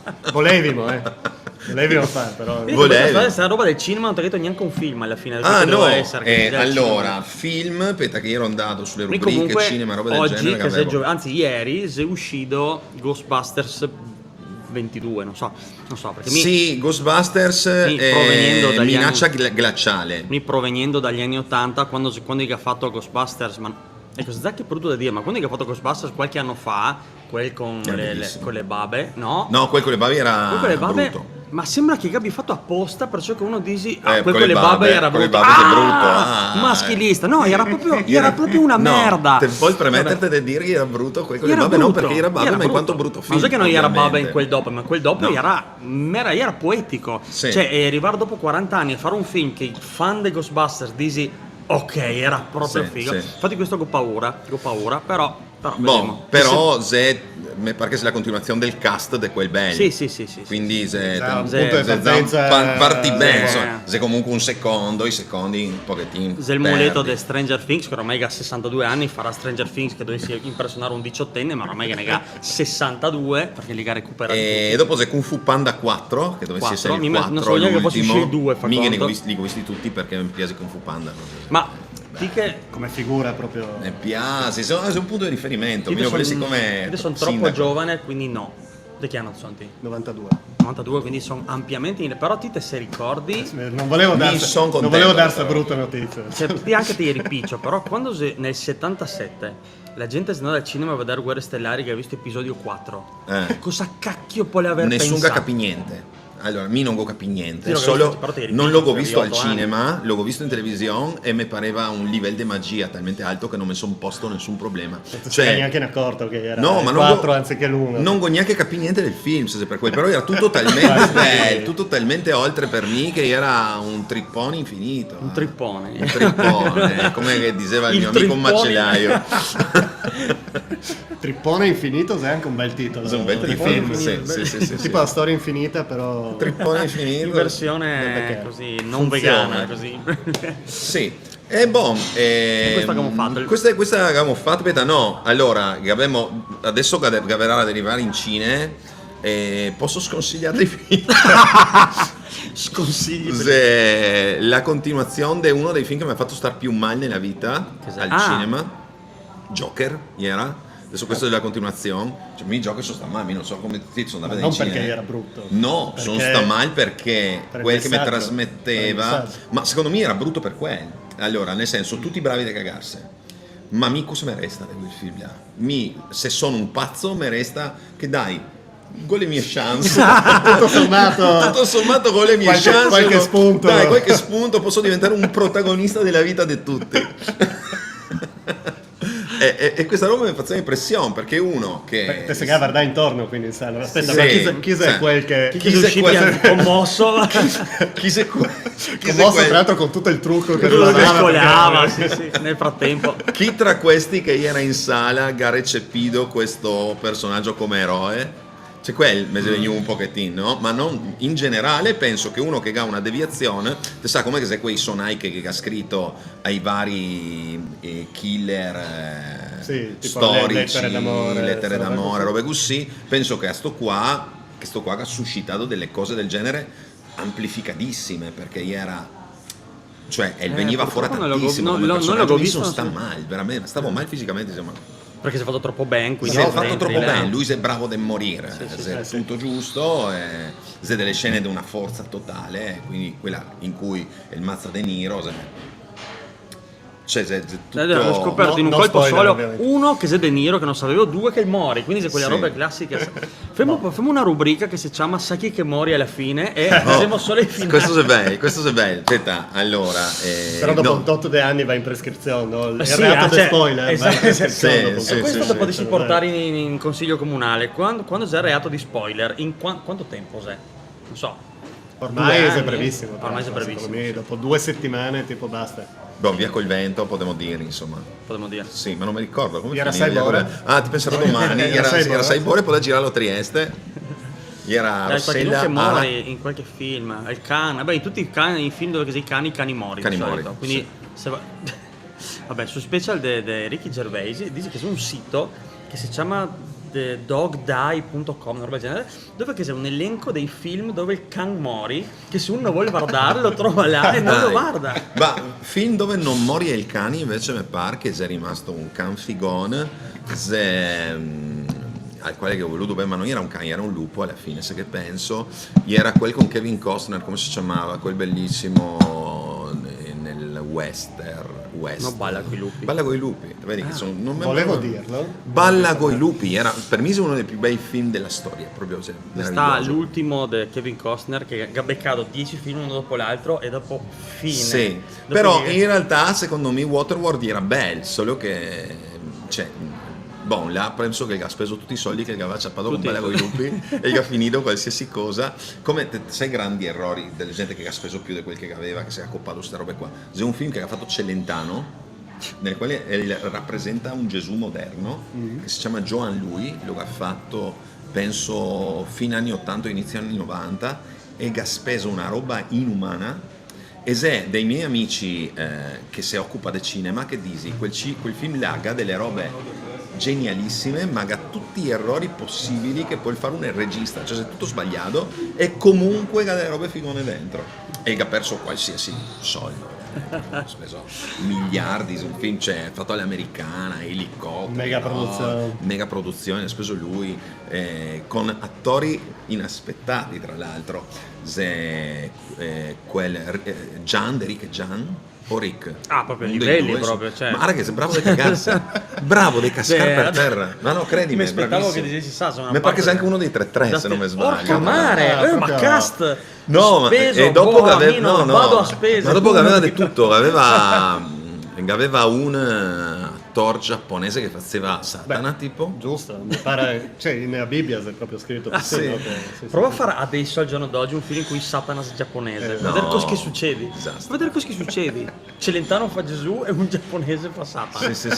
Volevimo fare, però. Volevi. Questa roba del cinema non ti ha detto neanche un film alla fine. Ah no, doveva essere, che già il allora, cinema. film, aspetta che io ero andato sulle Quindi rubriche, comunque cinema, roba del oggi, genere, che che avevo. anzi ieri, è uscito Ghostbusters 22, non so perché Sì, Ghostbusters provenendo dagli minaccia glaciale. provenendo dagli anni 80, quando che ha fatto Ghostbusters, ma ecco, Zac è brutto da dire, ma quando che ha fatto Ghostbusters qualche anno fa, quel con Era le, bellissimo. con le babe, no? No, quel con le babi era Quel con le babe, brutto. ma sembra che abbia fatto apposta, perciò che uno dici Con quel le con le babe babe, era con le brutto. babe che è brutto, ah. Maschilista, no, era proprio una No, merda. te puoi permetterti di dire che era brutto quel con le Era babe, non brutto, perché era babe, era ma in quanto brutto. brutto Ma film. sai che non era ovviamente. baba in quel dopo, ma quel dopo No. era poetico. Sì. Cioè, e arrivare dopo 40 anni a fare un film che i fan dei Ghostbusters dici ok, era proprio Sì, figo. sì. Infatti questo ho paura, però Boh, vedremo. però mi pare che sia la continuazione del cast di quel belli. Sì. Quindi se Esatto, un se- punto di se partenza. parti bene, sì. insomma, se comunque un secondo, i secondi un pochettino. Se il muletto perdi. di Stranger Things, che ormai ha 62 anni, farà Stranger Things che dovessi impersonare un 18enne, ma ormai che ne ha 62, perché li ha recuperati E tutti. dopo c'è Kung Fu Panda 4, che dovesse 4, essere il non 4, so neanche che fosse l'ultimo. uscire il 2, fa Mica conto. li ho visti tutti perché mi piace Kung Fu Panda. Ma ti che Come figura proprio. Mi piace, è un punto di riferimento. Mi volessi come io sono troppo sindaco. giovane, quindi no. Di che anno sono ti? 92. 92, quindi sono ampiamente però ti te se ricordi, Non volevo son contento, darsi questa però. brutta notizia. cioè, ti anche ti eri piccio, però quando nel 77 la gente è andata al cinema a vedere Guerre Stellari che ha visto episodio 4, cosa cacchio può aver Nessuno pensato? capi niente. Allora, mi non go capi niente, Sì, l'ho solo visto, però te eri non piccolo, l'ho visto al avevi 8 anni. cinema, l'ho visto in televisione e mi pareva un livello di magia talmente alto che non mi sono posto nessun problema. Non sei neanche ne accorto che era No, ma non 4 go- anziché l'1. Non go neanche capire niente del film, se per quello, però era tutto talmente bello, tutto talmente oltre per me che era un trippone infinito. Un trippone. Un trippone, come che diceva il Il mio amico trippone. macellaio. Trippone infinito è anche un bel titolo. È un bel di trippone, film. sì, Tipo la storia infinita, però. Trippone infinito. In versione Perché così non funziona. vegana, così. Sì, e boh, Questo abbiamo fatto. Questa abbiamo fatto, aspetta, no, allora, che adesso che verrà ad arrivare in Cine, posso sconsigliare i film? Sconsigli. Se la continuazione di uno dei film che mi ha fatto star più male nella vita al Ah. cinema, Joker, era. Adesso questo è la continuazione. Cioè, mi Joker sono sta male, mi non so come ti sono andato Non in Cine. perché era brutto. No, Perché- sono sta male perché per il quel che mi messaggio, trasmetteva, per il messaggio. ma secondo me era brutto per quello. Allora, nel senso, tutti bravi da cagarsi. Ma mi cosa mi resta di quel film là? Se sono un pazzo, mi resta che dai, con le mie chance. Tutto sommato. Tutto sommato con le mie Qualche- chance. qualche spunto. Dai, qualche spunto, posso diventare un protagonista della vita di tutti. E questa roba mi faceva impressione perché uno che Te sei guarda intorno quindi in sala. Aspetta, Sì, ma chi è sì. quel che. Chi sei usciti commosso, chi se Commosso tra l'altro con tutto il trucco che quello che suonava, scogliava, perché- sì, nel frattempo. chi tra questi che era in sala ha recepito questo personaggio come eroe? C'è quel mi svegli un pochettino, no? Ma non in generale penso che uno che ha una deviazione, te sa come che se quei sonai che ha scritto ai vari killer Sì, tipo storici, lettere d'amore, lettere robe d'amore, così. robe così, penso che a sto qua ha suscitato delle cose del genere amplificatissime perché era cioè veniva fuori purtroppo non l'ho tantissimo non come l'ho personaggio, mi visto, sono sta sì. male, veramente, stavo male fisicamente, insomma. Perché si è fatto troppo ben, Si quindi è non fatto entri troppo là. bene, lui si è bravo da morire, Sì, è tutto giusto, è delle scene di una forza totale, quindi quella in cui il mazza De Niro Cioè, è tutto... Ho scoperto No, in un no colpo spoiler, solo, ovviamente. uno che è De Niro che non sapevo, due che è il Mori, quindi se quelle Sì. robe classiche. Famo una rubrica che si chiama Sa chi che Mori alla fine e facciamo solo i finali. Questo è bello. Aspetta, allora... Però dopo no. un tot di anni va in prescrizione, no? Il Sì, reato cioè, di spoiler va in esatto, prescrizione sì, dopo un sì, tot. E questo sì, lo sì. potresti portare in consiglio comunale. Quando c'è il reato di spoiler, quanto tempo c'è? Non so. Ormai 2 è anni? brevissimo. tra Ormai è l'altro, brevissimo. secondo me, dopo 2 settimane tipo basta. Boh, via col vento, potremmo dire, insomma. Potremmo dire. Sì, ma non mi ricordo come Era finiva, Sai via col Bora? vento. Ah, ti penserò domani. Era Sai Bora? Era Sai Bora e poi da girarlo a Trieste. Era Dai, perché Rossella che Mori in qualche film, il cane, vabbè, in tutti i cani, i film dove sei i cani Mori. Cani di Mori, solito. Quindi se va... Vabbè, su special di Ricky Gervais dice che c'è un sito che si chiama thedogdie.com, una roba del genere, dove c'è un elenco dei film dove il can mori, che se uno vuole guardarlo lo trova là e non lo Dai. guarda. Ma film dove non mori il cani invece mi pare che sia rimasto un can figone al quale che ho voluto bene, ma non era un cane, era un lupo alla fine, se che penso. Era quel con Kevin Costner, come si chiamava, quel bellissimo nel western. No, Balla coi lupi. Balla coi lupi, vedi che sono, non me- Volevo dirlo. Balla coi lupi, era per me uno dei più bei film della storia, proprio cioè, Sta meraviglioso. l'ultimo di Kevin Costner che ha beccato 10 film uno dopo l'altro e dopo fine. Sì, Dopo però che- in realtà secondo me Waterworld era bello, solo che cioè, bon, là penso che ha speso tutti i soldi che gli aveva ciappato con Tutti. Bella con i lupi e gli ha finito qualsiasi cosa, come sai grandi errori della gente che ha speso più di quel che aveva, che si è accoppato queste robe qua. C'è un film che ha fatto Celentano nel quale rappresenta un Gesù moderno che si chiama Joan Lui, lo ha fatto penso fine anni 80 inizio anni 90 e ha speso una roba inumana. E se dei miei amici che si occupa del cinema che dici quel film là ha delle robe genialissime ma ha tutti gli errori possibili che può fare un regista, cioè se tutto sbagliato e comunque ha delle robe figone dentro e ha perso qualsiasi soldo. Ha speso miliardi su un film, cioè fatto all'americana, elicotteri, mega produzione, ha speso lui con attori inaspettati tra l'altro. Gian, Rick e Gian o Rick? Ah, proprio Uno dei livelli due, proprio, cioè. Ma guarda che sembrava di cagarsi, bravo di cascare per terra. Ma no, credimi, Mi è aspettavo bravissimo. che dicessi sa, sono una Mi pare che sia parte- anche uno dei 3-3 se non mi sbaglio. Porca mare, ma proprio- cast! No, ma speso, e dopo che aveva, io non no, vado a spese. ma dopo che aveva di punto. tutto, aveva un attore giapponese che faceva Satana, tipo. Giusto, mi pare, cioè nella Bibbia è proprio scritto così, sì. no? Sì. Prova a fare adesso al giorno d'oggi un film in cui Satana è giapponese. No. Vedere cosa che succede. Disastro. Vedere cosa che succede. Celentano fa Gesù e un giapponese fa Satana. Sì.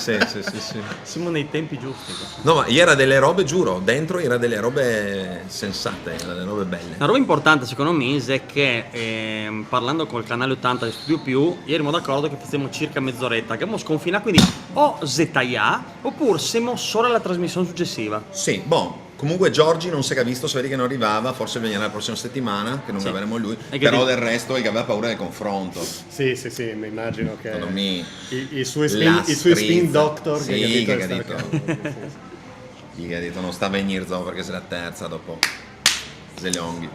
Siamo nei tempi giusti. No, ma era delle robe, giuro, dentro era delle robe sensate, era delle robe belle. Una roba importante secondo me è che parlando col canale 80 di Studio Più, ieri eravamo d'accordo che facciamo circa mezz'oretta, che abbiamo sconfinato, quindi o ZIA oppure siamo solo alla trasmissione successiva. Sì, boh. Comunque Giorgi non si è visto, si vede che non arrivava, forse venirà la prossima settimana, che non Sì. avremo lui, E che però ti- del resto che aveva paura del confronto. Sì, mi immagino che Secondo me i suoi la spin strizza. doctor Sì, che che ha ha detto detto. Gli ha detto non sta a venire perché sei la terza dopo Zelonghi.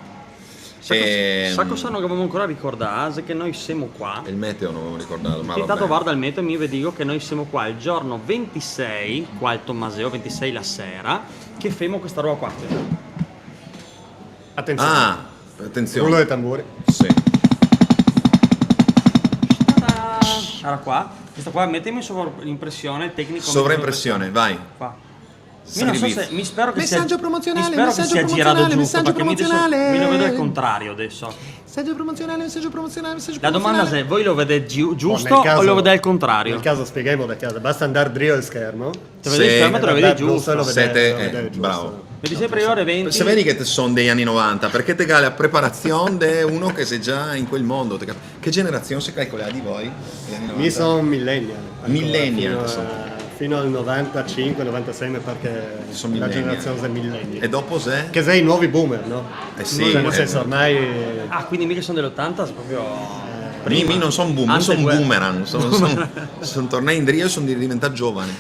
Sa cosa non avevamo ancora ricordato? È che noi siamo qua. Il meteo non avevo ricordato, ma Intanto vabbè. guarda il meteo e mi vi dico che noi siamo qua il giorno 26, qua al Tommaseo, 26 la sera, che femo questa roba qua. Attenzione, Ah, rullo attenzione. dei tamburi. Sì. Allora qua, questa qua mettimi sovraimpressione il tecnico. Sovraimpressione, vai. Qua. Io non so se, mi spero che Messaggio sia, promozionale, mi spero messaggio che sia promozionale, girato giusto, messaggio perché mi adesso- promozionale. mi lo vedo al contrario adesso. Messaggio promozionale. La domanda è, voi lo vedete giusto nel caso- o lo vedete al contrario? Nel caso spieghiamo da casa, basta andare dritto al schermo. Se vedete il schermo te lo vedi Guardate, non giusto. solo vedere, Siete- lo vedete giusto. bravo. Vedi sempre le ore 20. Se vedi che te sono degli anni 90, perché te la preparazione di uno che sei già in quel mondo. Che generazione si calcola di voi? Gli anni 90? Mi sono millennial. Millennial, Fino al 95-96 mi pare che Sono la millennial. generazione è millennial. E dopo se? Che sei i nuovi boomer, no? Sì, Cioè, nel senso ormai Ah, quindi mica sono dell'80, proprio... Mi non sono boomer, Ante sono guerra. boomerang, sono tornato in Rio e sono diventato giovane.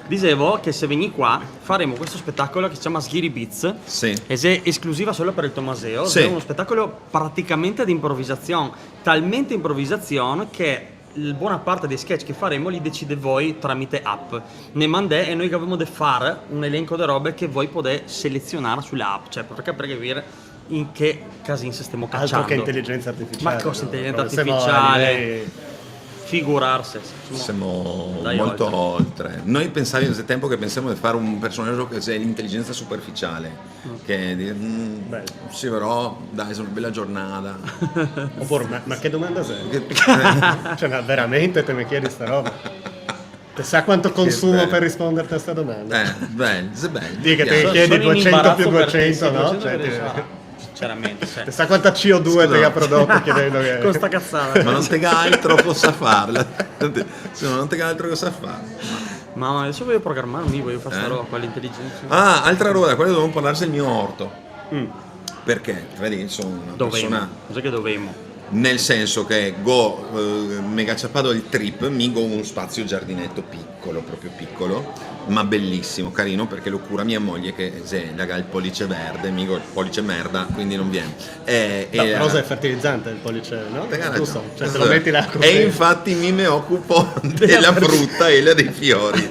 Dicevo che se veni qua faremo questo spettacolo che si chiama Sghiri Beats. Sì. Ed è esclusiva solo per il Tommaseo. Sì. È uno spettacolo praticamente di improvvisazione. Talmente improvvisazione che buona parte dei sketch che faremo li decide voi tramite app. Ne mandè e noi abbiamo da fare un elenco di robe che voi potete selezionare sulle app, cioè per capire in che casini stiamo cacciando. Altro che intelligenza artificiale. Ma cosa no? intelligenza Siamo a artificiale? livelli- Figurarsi. Siamo Dai, molto oltre. Noi pensavi nel tempo che pensiamo di fare un personaggio che sia l'intelligenza superficiale. Che Beh. sì, però dai, sono una bella giornata. Oppure, ma che domanda sei? Che- Cioè, ma veramente te mi chiedi sta roba? Te sa quanto consumo bello. per risponderti a sta domanda? bello. Dì che Piace. te chiedi Sono in 200 imbarazzo più per te, 200, sì, no? 200 Cioè, per ti- te. Sinceramente, te sa quanta CO2 Scusa. te ha prodotto chiedendo che... con sta cazzata. Ma non te ga altro cosa farla. Se non te ga altro cosa fare. Ma adesso voglio programmare voglio fare sta Eh? roba qua, l'intelligenza. Ah, altra roba, da quale dobbiamo parlarsi del mio orto. Mm. Perché, vedi, sono una Dovemo. persona. Cos'è che dovemo? Nel senso che mega ciappato il trip, mi go un spazio giardinetto piccolo, proprio piccolo, ma bellissimo, carino, perché lo cura mia moglie che se la il pollice verde, mi go il pollice merda, quindi non viene. No, rosa è fertilizzante il pollice, no? Giusto? Cioè te lo metti là così. E infatti mi occupo della frutta e dei fiori.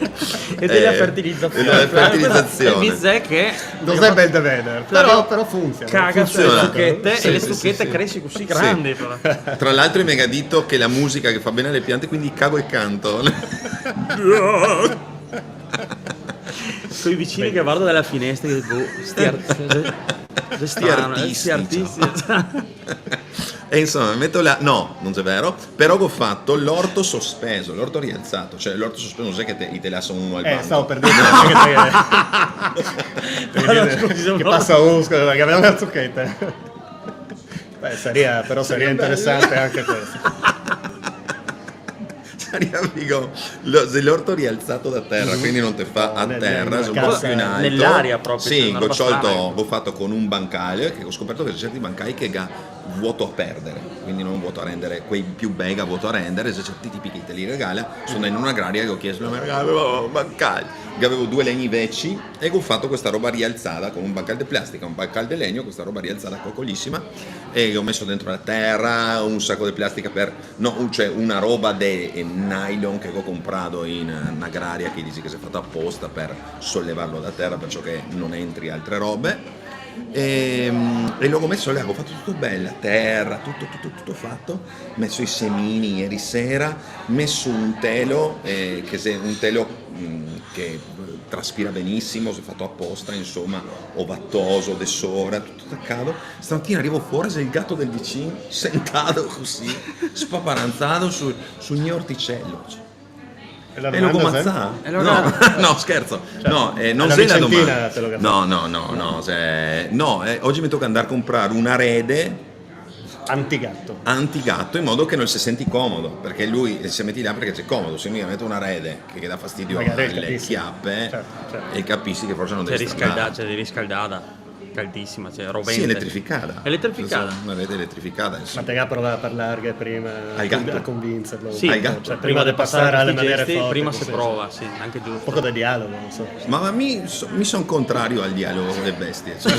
E della fertilizzazione. E della fertilizzazione. Il bizè che Non è bel da vedere, però funziona. caga sulle Funziona. stucchette Sì, e le sì, stucchette sì. cresci così grandi. Però. Tra l'altro mi ha detto che la musica che fa bene alle piante, quindi cago e canto. Con i vicini che guardano dalla finestra e Sti artisti. E insomma, metto la. No, non è vero. Però ho fatto l'orto sospeso, l'orto rialzato. Cioè l'orto sospeso non è che te la sono uno al banco. Stavo per dire che passa Usco, che abbiamo una zucchetta. Beh, sarebbe interessante anche questo. Sarebbe figo. Se l'orto rialzato da terra, quindi non te fa a terra, sono un po' più in alto. Nell'aria proprio, Sì, una roba strana. ho fatto con un bancale, che ho scoperto che c'è certi bancali che ga vuoto a perdere, quindi non vuoto a rendere, quei più bei ga vuoto a rendere, se certi tipi che te li regala, sono in un'agraria che ho chiesto, mi regalo un bancale, che avevo 2 legni vecchi e ho fatto questa roba rialzata con un bancale di plastica, un bancale di legno, questa roba rialzata coccolissima, e ho messo dentro la terra un sacco di plastica cioè una roba di nylon che ho comprato in un'agraria che dici che si è fatto apposta per sollevarlo da terra, perciò che non entri altre robe. E l'ho messo là, ho fatto tutto bello, a terra, tutto fatto, messo i semini ieri sera, messo un telo, che traspira benissimo, si è fatto apposta, insomma, ovattoso, d'essora, tutto attaccato. Stamattina arrivo fuori, sei il gatto del vicino, sentato così, spaparanzato sul mio orticello. E la E lo domanda gommazza? E allora- No, scherzo. Cioè, Non alla sei la Vicentina domanda. te lo capisco. No, oggi mi tocca andare a comprare una rede antigatto. antigatto in modo che non si senti comodo, perché lui si metti là perché c'è comodo, se mi mette una rede che dà fastidio Magari alle capisci. chiappe Certo. e capisci che forse non C'è devi stare. riscaldata, caldissima, cioè rovente. Sì, elettrificata. Elettrificata. Una rete elettrificata. Ma insomma. te ha provato a parlare prima Al gatto? a convincerlo. Sì, Al gatto. Cioè, prima di passare alle questi maniere gesti, forti. prima così. si prova, sì, anche Un giusto. poco di dialogo, non so. Ma mi sono contrario al dialogo con le bestie. Cioè.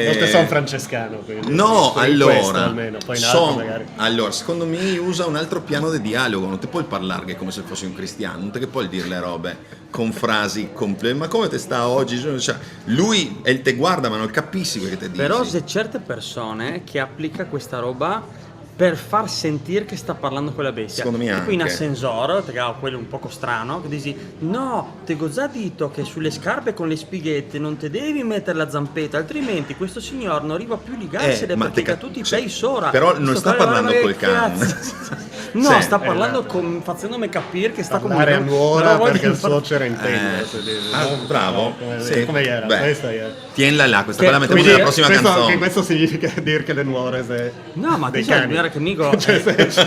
Non te sono francescano, quindi. No, in questo allora, almeno, poi in altro magari. allora, secondo me usa un altro piano di dialogo, non ti puoi parlare come se fossi un cristiano, non te che puoi dire le robe con frasi complete, ma come te sta oggi? Cioè, lui te guarda ma non capisci quello che ti dice. Però c'è certe persone che applica questa roba per far sentire che sta parlando con la bestia. Secondo me tipo in anche. ascensore, che ha quello un poco strano, che dici no, te ho già detto che sulle scarpe con le spighette non te devi mettere la zampetta, altrimenti questo signor non arriva più a ligarsene ma perché te ha tutti i cioè, bei sora. però non Sto sta qua, parlando che col can. cazzo. No, Sì. sta parlando facendomi capire che sta Parlare a comunicando. nuora Però voglio perché il far- suocero intende. bravo. Sì. Come era? Beh, Questa è. Tienla là, questa Che- qua la mettiamo quindi nella prossima Questo, canzone. anche questo significa dire che le nuore se No, ma dei tu sai cani. dire che Migo Cioè,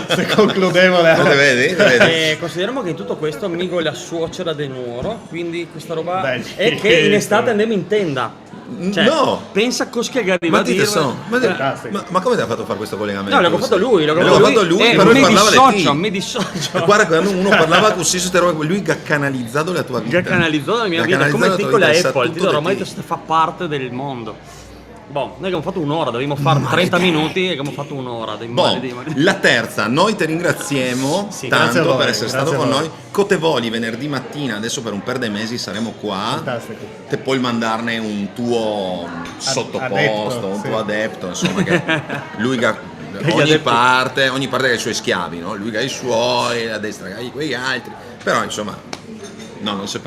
se concludevo la... Non le vedi? Le vedi? consideriamo che in tutto questo Migo è la suocera del nuoro, quindi questa roba Beh, è che in estate andiamo in tenda. Cioè, No. pensa così che arriva Ma a ti dire sono. Fantastico. Ma come ti ha fatto fare questo collegamento? No, l'ho fatto lui, L'ho fatto lui, e però mi parlava di dissocio, te. mi dissocio. Guarda, quando uno parlava così su ste robe, lui ha canalizzato la tua vita. Che ha canalizzato la mia Ha vita come canalizzato ti la con tua la vita, sa Apple, ti tutto do di ormai te. questo fa parte del mondo. Boh, noi abbiamo fatto un'ora, dovevamo fare 30 minuti e abbiamo fatto un'ora dei La terza, noi ti ringraziamo Sì, grazie a tanto voi, per essere grazie stato a con voi. noi. Cotevoli venerdì mattina, adesso per un per dei mesi saremo qua. Fantastico. Te puoi mandarne un tuo sottoposto, adepto, un sì. tuo adepto, insomma, che lui che ogni adepti. parte ha i suoi schiavi, no? Lui che ha i suoi, la destra che ha quegli altri. Però insomma, no, non si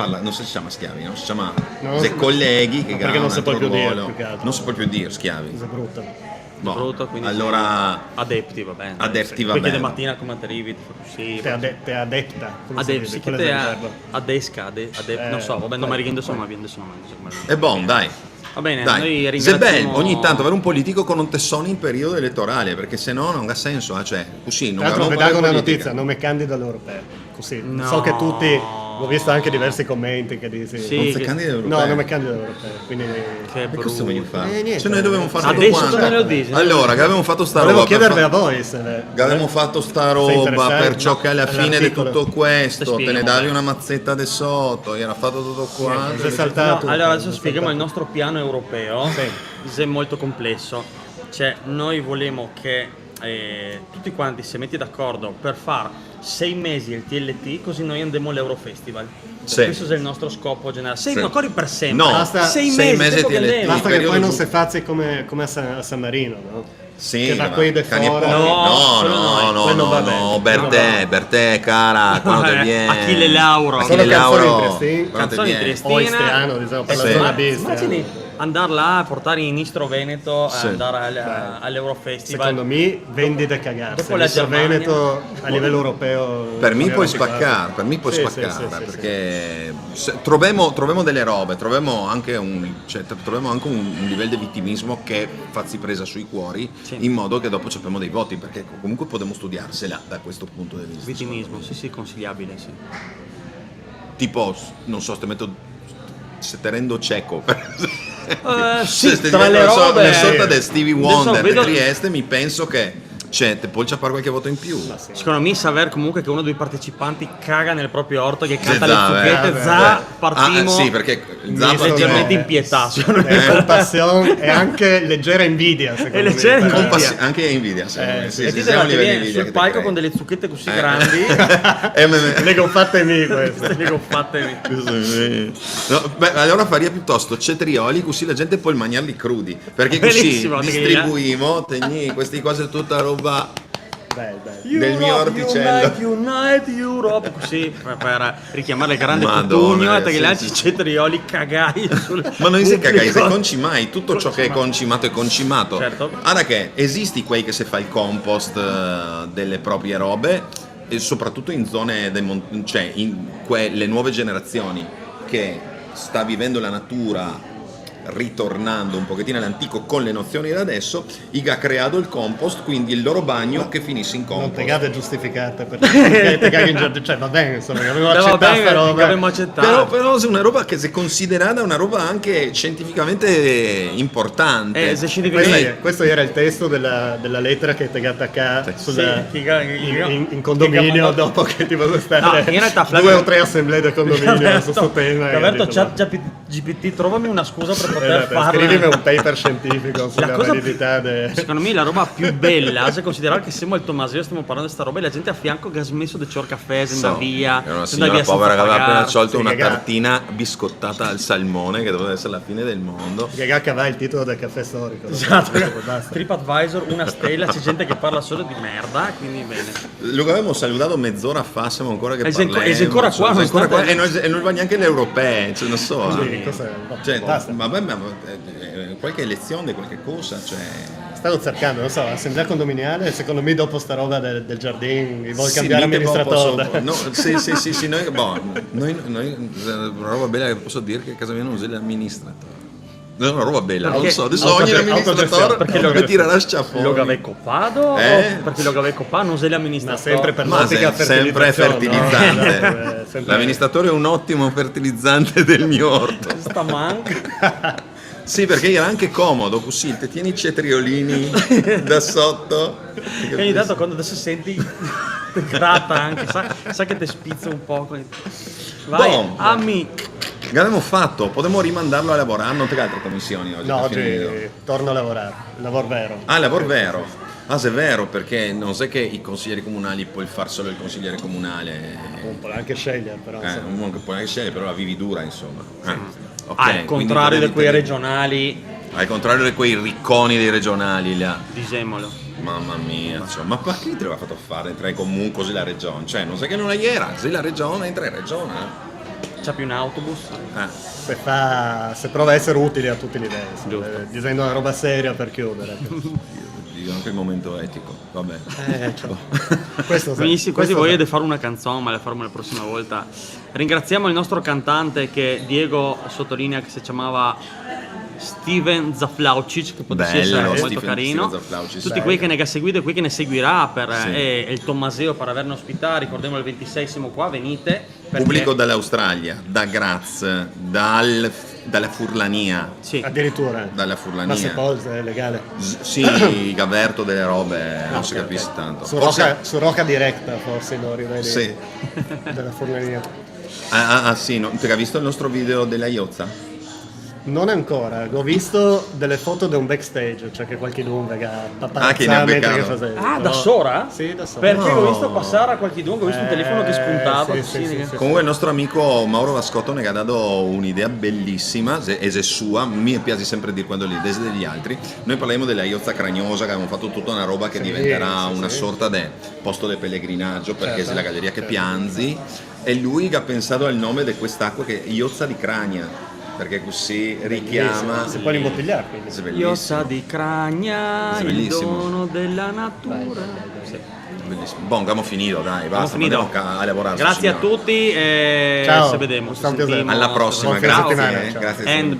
chiama schiavi, no? Si chiama No, se colleghi che perché hanno non un si può altro più dire, ruolo. più che altro. Non si può più dire schiavi. È brutto. Boh, brutto, quindi allora adepti, va bene. Adepti, Sì. va Poi che bene. di mattina come ti arrivi, sì. Te adepta. Come si Adepti, dice? sì, che Quello te è il verbo. adesca, non so, vabbè, non mi ricordo adesso, ma viene adesso non mi ricordo. è buon, dai. Va bene, Dai, noi se ringraziamo... bello ogni tanto avere un politico con un tessone in periodo elettorale, perché se no non ha senso, cioè, così non Tra l'altro vi parliamo dago una di politica. notizia, non mi candido all'europeo. Così. No. So che tutti, ho visto anche diversi commenti che dici Sì. Non si che- candida all'europeo. no, non mi candido all'europeo, quindi Che E cosa voglio brutto. fare? niente. Se noi dovevamo fare tutto Adesso quanto. tu me lo dici. Allora, che avevamo fatto sta volevo roba per chiedervi a fa- voi se che avevamo fatto sta roba interessati? per ciò che alla fine di All'articolo. tutto questo te ne Spieghiamo davi bene. una mazzetta di sotto, era fatto tutto quanto. si è saltato. No, allora adesso tutto. spieghiamo il nostro piano europeo, che è molto complesso. Cioè, noi volemo che tutti quanti si metti d'accordo per far 6 mesi il TLT, così noi andiamo all'Eurofestival. Sì. Questo è il nostro scopo generale. 6 Sì. ma corri per sempre. No, Basta- 6 sei mesi, mesi tempo che TLT. andiamo. Basta che periodo poi non giusto. si faccia come a San Marino, no? Sì, che da ma quei de cani e fora- porci. No, solo noi. Quello non va bene. Bertè, cara, quando te viene. Achille Lauro. Solo Achille canzoni Lauro, in Triestina. quando te Canzoni in viene. Triestina. O Istriano, diciamo, per Sì. la zona Ma B. immagini andare là a portare in Istro Veneto, Sì. andare all'Eurofestival. Secondo me vendi da cagarsi. Dopo la L'Istro Germania. Veneto a livello europeo. Per me puoi 2024. spaccare, Sì, sì, perché troviamo delle robe, troviamo anche un livello di vittimismo che fazzi presa sui cuori, Sì. in modo che dopo sappiamo dei voti, perché comunque potremmo studiarsela da questo punto di vista. Vittimismo, sì, consigliabile, sì. Tipo, non so, se te rendo cieco. Sì, Se tra le robe- una sorta di Stevie Adesso Wonder di vedo- Trieste, mi penso che te puoi fare qualche voto in più. Secondo me Saver comunque che uno dei partecipanti caga nel proprio orto, che canta Zà, le fughette, eh, Za, beh. partimo sì, perché Zà Misto, leggermente no. in pietà, secondo me. È compassione e anche leggera invidia, secondo E me. leggera Però- invidia. Anche invidia, secondo me. Sì, E sì, ti siamo a livelli di viene invidia sul che te palco crei. con delle zucchette così grandi, Le gonfatte mi queste. le gonfatte. No, beh, allora faria piuttosto cetrioli, così la gente può mangiarli crudi, perché così Bellissimo, distribuiamo queste cose, tutta roba Bello. del mio orticello. Unite Europe, così per richiamare il grande Madonna, Cotugno, e sì, che gli altri sì. cetrioli cagai sul Ma non si cagai, se pubblico. concimai tutto ciò che è concimato è concimato. Certo. Ora che esisti quei che si fa il compost delle proprie robe, e soprattutto in zone cioè in quelle nuove generazioni che sta vivendo la natura ritornando un pochettino all'antico con le nozioni da adesso, ha creato il compost, quindi il loro bagno che finisse in Non compost. pegate giustificate perché te caghi in giardino, cioè va bene, insomma, che avevo Va accettato bene, sta che roba. abbiamo accettato. Però è una roba che si è considerata una roba anche scientificamente importante. Se scientificamente- Questo era il testo della lettera che te attaccata sulla, Sì, in condominio che- dopo che ti volevo stare No, in realtà Flavio- 2 o 3 assemblee del condominio su questo tema. Che e ha detto ho detto, chat GPT, trovami una scusa per poter scrivimi farla. un paper scientifico sulla La cosa- validità Secondo me la roba più bella, se considerare che siamo al Tommaseo, stiamo parlando di sta roba e la gente a fianco che ha smesso di cior caffè, se andava via. Era una se andava signora via povera che senza aveva appena pagare. sciolto Sì, una raga. tartina biscottata al salmone che doveva essere la fine del mondo. Gagà va il titolo del caffè storico. Esatto, Basta. TripAdvisor, una stella, c'è gente che parla solo di merda, quindi bene. Lo avevamo salutato mezz'ora fa, siamo ancora che E sei parliamo. ancora qua, sei ancora qua, nonostante- e non va neanche le europee, cioè, non so. Sì, cos'è? Cioè, Basta. vabbè, ma qualche elezione, qualche cosa, cioè. Stavo cercando, non so, assemblea condominiale, secondo me dopo sta roba del giardino, vuoi Sì, cambiare mica amministratore. posso- no, sì, noi, una roba bella che posso dire che a casa mia non usi l'amministratore. È una roba bella, non lo so, adesso ogni amministratore Perché mi tira la sciafone. Lo gave copado? Perché lo gave copado non sei Ma l'amministratore. sempre per Ma l'ottica sempre fertilizzante. fertilizzante. L'amministratore è un ottimo fertilizzante del mio orto. Sta manca. Sì, perché era anche comodo, così ti tieni i cetriolini da sotto. E ogni tanto quando adesso senti te gratta anche, sa che ti spizza un po'. Vai, Boh. Ami. L'abbiamo fatto, potremmo rimandarlo a lavorare, non te che altre commissioni oggi. No, che è finito. oggi torno a lavorare, lavoro vero. Ah, lavoro vero. Ah, se è vero, perché non sai che i consiglieri comunali puoi far solo il consigliere comunale. Puoi anche scegliere, però. insomma. Uno che puoi anche scegliere, però la vivi dura, insomma. Ok, Al quindi contrario di te quei devi- regionali, Al contrario di quei ricconi dei regionali là. disemolo. Mamma mia, insomma, ma chi te l'ha fatto fare? Entrare comunque così la regione? Cioè, non sai che non è era, sei la regione, entra in regione. C'ha più un autobus? Se prova a essere utile a tutti i livelli, Giusto. dicendo una roba seria per chiudere. Dio, anche il momento etico, vabbè. Questo Quindi quasi questo voglia di fare una canzone, ma la faremo la prossima volta. Ringraziamo il nostro cantante che Diego sottolinea che si chiamava Steven Zaflaucic, che potesse Bello, essere molto Steven carino. Zaflaucic, Tutti sì. quelli che ne ha seguito e quelli che ne seguirà Sì. e il Tommaseo per avernos ospitato. Ricordiamo il 26 siamo qua, venite. perché- Pubblico dall'Australia, da Graz, dalla Furlania. Sì. addirittura. Dalla Ma Furlania. se poi è legale. Sì, Gaverto delle robe, non si ok, capisce ok. tanto. Su Forse- Rocca, su Rocca Diretta forse lo rivedi Sì. della Furlania. Sì, no, tu hai visto il nostro video della Iozza? Non ancora, ho visto delle foto di un backstage, cioè che qualche dunga che ne ha mentre che beccato. faceva. Ah, da Però- Sora? Sì, da Sora. Perché No. ho visto passare a qualche dunque, ho visto un telefono che spuntava. sì, così, sì, che- sì. Comunque il nostro amico Mauro Vascotto ne ha dato un'idea bellissima, è sua, mi piace sempre dire quando le idee degli altri. Noi parliamo della Iozza Cragnosa, che abbiamo fatto tutta una roba che Sì, diventerà sì, una sì. sorta di posto del pellegrinaggio, perché Certo, è la galleria che certo. pianzi. E lui che ha pensato al nome di quest'acqua che è Iozza di Crania, perché così richiama... Si può imbottigliare quindi. Sì, bellissimo. Iozza di Cragna, il Bellissimo. dono della natura. Sì. Bellissimo. Boh, abbiamo finito, dai, Abbiamo basta, finito. andiamo a lavorare. Grazie a signori. tutti e Ciao, se vedemo. è stato un piacere. Alla prossima, Buon fine grazie. settimana, ciao. Grazie. And